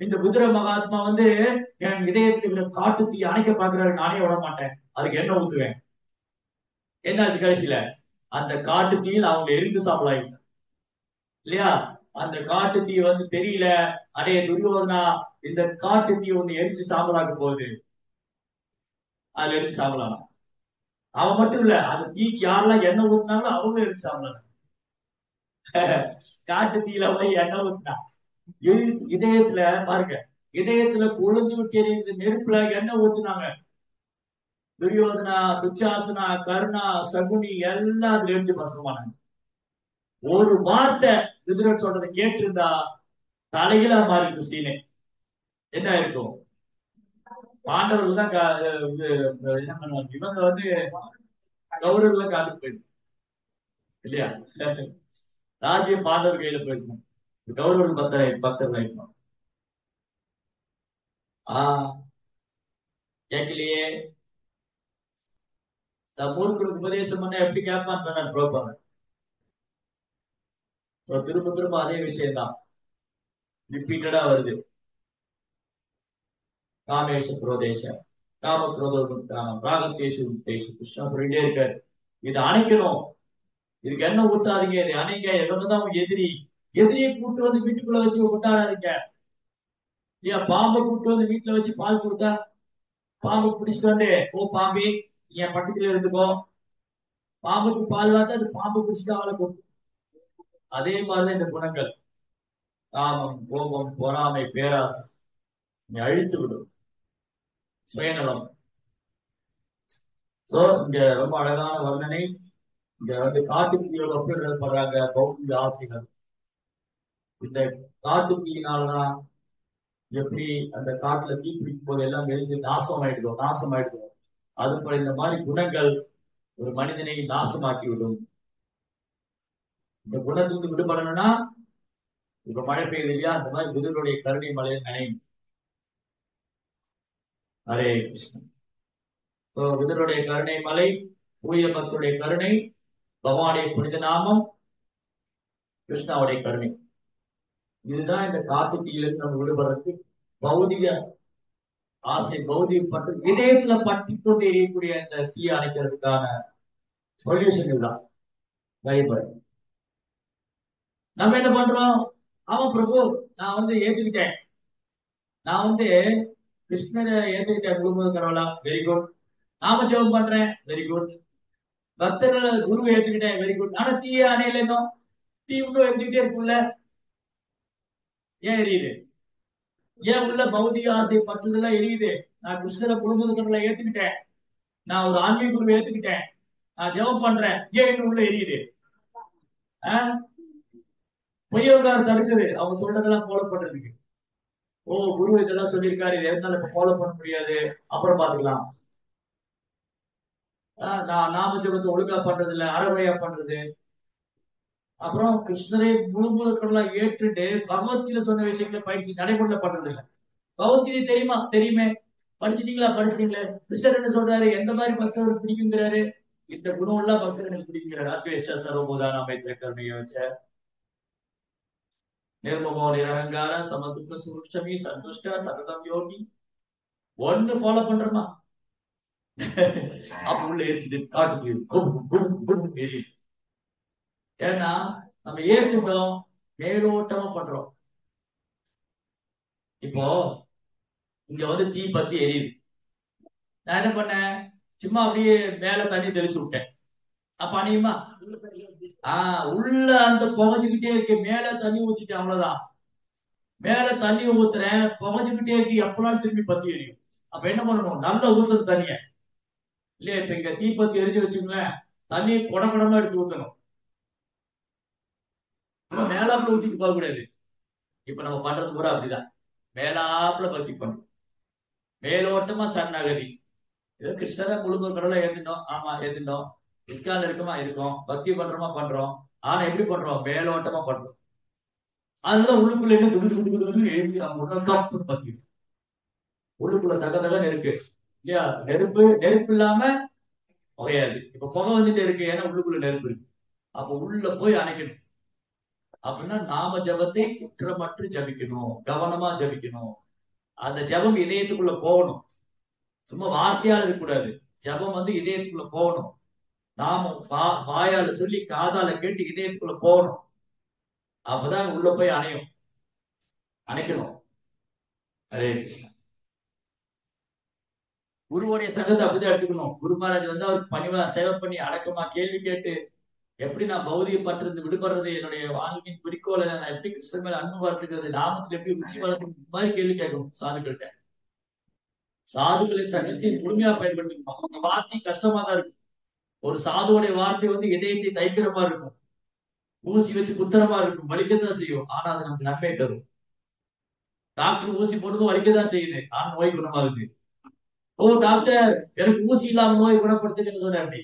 Speaker 1: இந்த விதுர மகாத்மா வந்து என் இதயத்துல காட்டு தீயை அணைக்க பாக்குறாரு, நானே விட மாட்டேன், அதுக்கு என்ன ஊத்துவேன். என்னாச்சு கடைசியில? அந்த காட்டு தீயில் அவங்க எரிந்து சாப்பிடலாம் இல்லையா? அந்த காட்டு தீ வந்து தெரியல, அடைய துரியோதனா, இந்த காட்டு தீ ஒண்ணு எரிச்சு சாம்பலாக்க போகுது, அதுல எரிச்சு சாப்பிடலாம். அவன் மட்டும் இல்ல, அந்த தீக்கு யாரெல்லாம் எண்ணெய் ஊத்துனாங்களோ அவங்களும் எரிச்சு சாப்பிடலாம். காட்டு தீயில போய் எண்ணெய் ஊத்துனா இதயத்துல பாருங்க, இதயத்துல கொழுந்து விட்டு எரியுது நெருப்புல எண்ணெய் ஊத்துனாங்க. துரியோதனா, துச்சாசனா, கருணா, சகுனி எல்லாம் அதுல எரிஞ்சு பசங்கமானாங்க. ஒரு வார்த்தை விதுரர் சொல்றதை கேட்டிருந்தா தலையில மாறி இருக்கு சீனே. என்ன இருக்கும்? பாண்டவர்கள் தான் என்ன பண்ணுவாங்க, இவங்க வந்து கௌரவர்கள் காட்டு போயிடும் இல்லையா? ராஜ்யம் பாண்டவர் கையில போயிருக்கும், கௌரவர்கள் பக்தர்கள் ஆயிருக்கும். கேட்கலையே. மூர்க்கருக்கு உபதேசம் பண்ண எப்படி கேட்பான்னு சொன்னார் புரோபாதர். திரும்ப திரும்ப அதே விஷயம் தான் ரிப்பீட்டடா வருது. காமேஷ குரோதேச காம குரோதம் ராகத்தேச உத்தேச கிருஷ்ணா சொல்லிட்டே இருக்காரு. இதை அணைக்கணும், இதுக்கு என்ன ஊத்தாதீங்க, இதை அணைங்க. எவ்வளவுதான் எதிரி, எதிரியை கூட்டு வந்து வீட்டுக்குள்ள வச்சு கொண்டாடாதீங்க. ஏன் பாம்பை கூட்டு வந்து வீட்டுல வச்சு பால் கொடுத்தா பாம்பு பிடிச்சிட்டு வந்து, ஓ பாம்பே என் பக்கத்துல இருந்துக்கோ, பாம்புக்கு பால் வாத்தா அது பாம்பு பிடிச்சிட்டு அவளை கொடுத்து. அதே மாதிரிதான் இந்த குணங்கள், காமம், கோபம், பொறாமை, பேராசை அழித்து விடும். சுயநலம். சோ இங்க ரொம்ப அழகான வர்ணனை. இங்க வந்து காட்டுத்தீயோட ஒப்பிடுறாங்க பௌத்திக ஆசைகள். இந்த காட்டுத்தீயினாலதான் எப்படி அந்த காட்டுல தீ பிடிக்கும் போது எல்லாம் எரிஞ்சு நாசமாயிடுதோ அது போல இந்த மாதிரி குணங்கள் ஒரு மனிதனை நாசமாக்கி விடும். இந்த குணத்திலிருந்து விடுபடணும்னா இப்ப மழை பெய்யுது இல்லையா, அந்த மாதிரி புதனுடைய கருணை மலையில் நினையும். ஹரே கிருஷ்ணன். புதனுடைய கருணை மலை, தூய பக்தருடைய கருணை, பகவானுடைய புனித நாமம், கிருஷ்ணாவுடைய கருணை. இதுதான் இந்த காட்டுத்தீயிலிருந்து நம்ம விடுபடுறதுக்கு பௌதிக ஆசை, பௌதிக பட்டு இதயத்துல பற்றி கொண்டு எரியக்கூடிய இந்த தீயை அணைக்கிறதுக்கான சொல்யூஷன் தான் பைபிள். நம்ம என்ன பண்றோம்? ஆமா பிரபு, நான் வந்து ஏத்துக்கிட்டேன், நான் வந்து கிருஷ்ணரை ஏத்துக்கிட்டேன், குருமுக கடவுளா, வெரி குட். நாம ஜெபம் பண்றேன், வெரி குட். பக்தர்களை குருவை ஏத்துக்கிட்டேன், வெரி குட். ஆனா தீய அணையில இன்னும் தீ இன்னும் எரிஞ்சுக்கிட்டே இருக்குல்ல. ஏன் எரியுது? ஏன் உள்ள பௌதிக ஆசை பற்றுதெல்லாம் எரியுது? நான் கிருஷ்ணரை குருமுக கடவுளை ஏத்துக்கிட்டேன், நான் ஒரு ஆன்மீக குருவை ஏத்துக்கிட்டேன், நான் ஜெபம் பண்றேன், ஏன் இன்னும் உள்ள எரியுது? பொய்யவர்கள் தடுக்குது அவங்க சொல்றதெல்லாம் ஃபாலோ பண்றதுக்கு. ஓ, குரு இதெல்லாம் சொல்லியிருக்காரு, இது எதனால இப்ப ஃபாலோ பண்ண முடியாது, அப்புறம் பாத்துக்கலாம். நான் நாம ஜபத்தை ஒழுங்கா பண்றது இல்ல, அறவழியா பண்றது. அப்புறம் கிருஷ்ணரை முழுமுத கடவுளா ஏற்றுட்டு பகவத்கீதை சொன்ன விஷயங்களை பயிற்சி நடைமுறை பண்றது இல்ல. பகவத்கீதை தெரியுமா? தெரியுமே. படிச்சிட்டீங்களே. கிருஷ்ணர் என்ன சொல்றாரு? எந்த மாதிரி பக்தர்கள் பிடிக்குங்கிறாரு? இந்த குணம் எல்லாம் பக்தர் எனக்கு பிடிக்குங்கிறாரு. அத்வேஷ சர்வபூதான கருணையை வச்ச நிர்மமோ நிரகங்கார சமதுக்க சுருட்சமி சந்துஷ்ட சததம் யோகி. ஒண்ணு ஃபாலோ பண்றோமா? அப்ப உள்ள ஏற்றிட்டு காட்டு. ஏன்னா நம்ம ஏற்றுட்டோம், மேலோட்டமா பண்றோம். இப்போ இங்க வந்து தீ பத்தி எரியுது, நான் என்ன பண்ணேன்? சும்மா அப்படியே மேல தண்ணி தெளிச்சு விட்டேன். அப்ப அணியுமா? உள்ள அந்த புகஞ்சுக்கிட்டே இருக்கு, மேல தண்ணி ஊத்திட்டேன், அவ்வளவுதான். மேல தண்ணி ஊத்துறேன், புகஞ்சுக்கிட்டே இருக்கு, எப்பலாம் திரும்பி பத்தி எரியும். அப்ப என்ன பண்ணணும்? நல்ல ஊத்துறது தண்ணிய இல்லையா? இப்ப இங்க தீப்பத்தி எரிஞ்சு வச்சுங்களேன், தண்ணி குடமா எடுத்து ஊத்தணும். மேலாப்புல ஊத்திட்டு போக கூடாது. இப்ப நம்ம பண்றது பூரா அப்படிதான், மேலாப்புல பக்தி பண்ணும், மேலோட்டமா சரணாகதி. ஏதோ கிருஷ்ணரை முழுக்க கடவுளை ஏத்துட்டோம், ஆமா ஏத்துட்டோம். இஸ்கான் இருக்குமா இருக்கும், பக்தி பண்றோமா பண்றோம். ஆனா எப்படி பண்றோம்? மேலோட்டமா பண்றோம். அதுதான் உள்ளுக்குள்ள என்ன துடு பக்தி. உள்ளுக்குள்ள தகதகன்னு இருக்கு இல்லையா? நெருப்பு நெருப்பு இல்லாம புகையாது. இப்ப புகை வந்துட்டு இருக்கு, ஏன்னா உள்ளுக்குள்ள நெருப்பு இருக்கு. அப்ப உள்ள போய் அணைக்கணும். அப்படின்னா நாம ஜெபத்தை குற்றமற்று ஜபிக்கணும், கவனமா ஜபிக்கணும். அந்த ஜெபம் இதயத்துக்குள்ள போகணும். சும்மா வார்த்தையால் இருக்கக்கூடாது. ஜெபம் இதயத்துக்குள்ள போகணும். நாம வாயால சொல்லி காதால கேட்டு இதயத்துக்குள்ள போகணும். அப்பதான் உள்ள போய் அணைக்கணும். ஹரே கிருஷ்ணா. குருவுடைய சங்கத்தை அப்படிதான் எடுத்துக்கணும். குரு மகாராஜ் அவருக்கு பணிவா சேவை பண்ணி அடக்கமா கேள்வி கேட்டு எப்படி நான் பௌதிக பற்றிருந்து விடுபடுறது, என்னுடைய வாழ்க்கையின் குறிக்கோளை நான் எப்படி கிருஷ்ணன் மேல அன்பு வளர்த்துக்கிறது, நாமத்துல எப்படி ருச்சி வளர்த்துக்கிறது, இந்த மாதிரி கேள்வி கேட்கணும் சாதுக்கள்கிட்ட. சாதுக்களின் சங்கத்தை முழுமையா பயன்படுத்திக்கணும். அவங்க வார்த்தை கஷ்டமா தான் இருக்கும். ஒரு சாதுவோடைய வார்த்தை இதயத்தை தைக்கிற மாதிரி இருக்கும். ஊசி வச்சு குத்துற மாதிரி இருக்கும், வலிக்கத்தான் செய்யும். ஆனா அது நமக்கு நன்மை தரும். டாக்டர் ஊசி போட்டு வலிக்கதான் செய்யுது, ஆனா நோய் குணமாகுது. ஓ டாக்டர், எனக்கு ஊசி இல்லாம நோய் குணப்படுத்துன்னு சொன்ன. அப்படி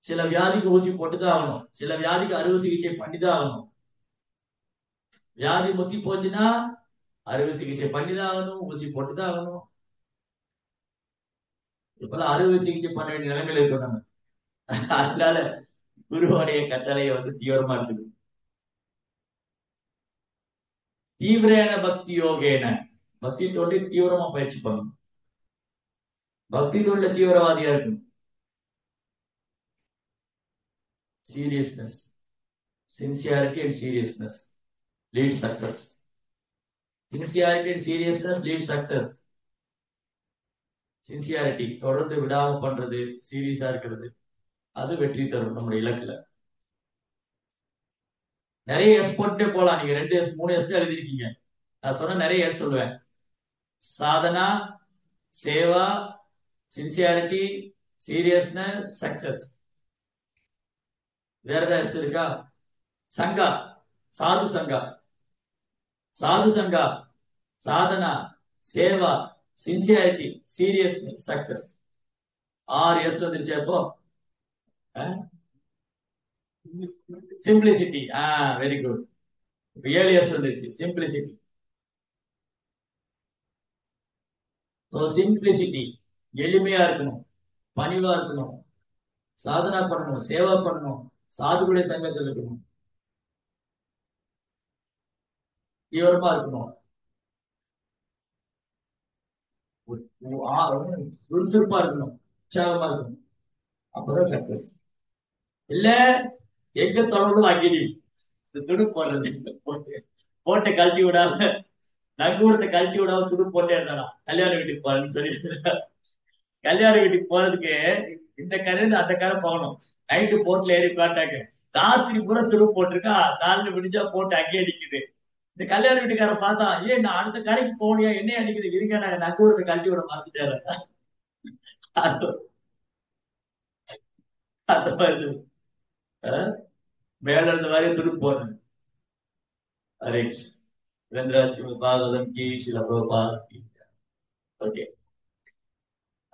Speaker 1: சில வியாதிக்கு ஊசி போட்டுதான் ஆகணும், சில வியாதிக்கு அறுவை சிகிச்சை பண்ணிதான் ஆகணும். வியாதி முத்தி போச்சுன்னா அறுவை சிகிச்சை பண்ணிதான் ஆகணும், ஊசி போட்டுதான் ஆகணும். இப்பெல்லாம் அறுவை சிகிச்சை பண்ண வேண்டிய நிலைமையில இருக்கோம் நம்ம. அதனால குருவோடைய கட்டளையை தீவிரமா இருக்குது. தீவிரேன பக்தி யோகேன, பக்தி தொண்டில் தீவிரமா பயிற்சி பண்ணணும். பக்தி தொண்டில தீவிரவாதியா இருக்கணும். Seriousness, sincerity and seriousness lead success. Sincerity and seriousness lead success. Sincerity, தொடர்ந்து விடாம பண்றது, சீரியஸா இருக்கிறது, அது வெற்றி தரும் நம்முடைய இலக்குல. நிறைய எஸ் போட்டே போலாம். நீங்க 2 எஸ் 3 எஸ் எழுதிருக்கீங்க. நான் சொன்ன நிறைய எஸ் சொல்லுவேன். சாதனா, சேவா, சின்சியாரிட்டி, சீரியஸ்னஸ், சக்சஸ். வேற ஏதாவது எஸ் இருக்கா? சங்கா, சாது சங்கா, சாது சங்கா, சாதனா, சேவா, சின்சியாரிட்டி, சீரியஸ்னஸ், சக்சஸ். 6 எஸ் வந்துருச்சு. அப்போ சிம்பிளிசிட்டி, வெரி குட். 7 எஸ் வந்துருச்சு, சிம்பிளிசிட்டி. சிம்பிளிசிட்டி, எளிமையா இருக்கணும், பணிவா இருக்கணும், சாதனா பண்ணணும், சேவா பண்ணணும், சாதுகுடைய சங்கத்தில் இருக்கணும், தீவிரமா இருக்கணும், சுறுசுறுப்பா இருக்கணும், உற்சாகமா இருக்கணும். அப்பதான் சக்சஸ். இல்ல எங்க தொடர்பு அங்கிடி துடு போடுறது, போட்ட கழட்டி விடாம, நங்கூரத்தை கழட்டி விடாம துடு போட்டே இருந்தானா கல்யாண வீட்டுக்கு போறேன்னு சொல்லி. கல்யாண வீட்டுக்கு போறதுக்கு இந்த கரையில அந்த கரை போகணும். நைட்டு போட்ல ஏறி உட்காட்டாங்க, ராத்திரி பூரா துடு போட்டிருக்கா, நாலு விடிஞ்சா போட்டு அங்கேயே அடிக்குது. இந்த கல்யாண வீட்டுக்காரன் பார்த்தா, ஏன் நான் அடுத்த கரைக்கு போனியா, என்ன அடிக்குது, இருக்க நாங்க நங்கூரத்தை கழட்டி விட பார்த்துட்டாரு. அந்த மாதிரி மேல இருந்த மாதிரி துடு போடுறேன். ஹரே கிருஷ்ண. பாகவதம் கி, சில பிரபுபாத் கி. ஓகே.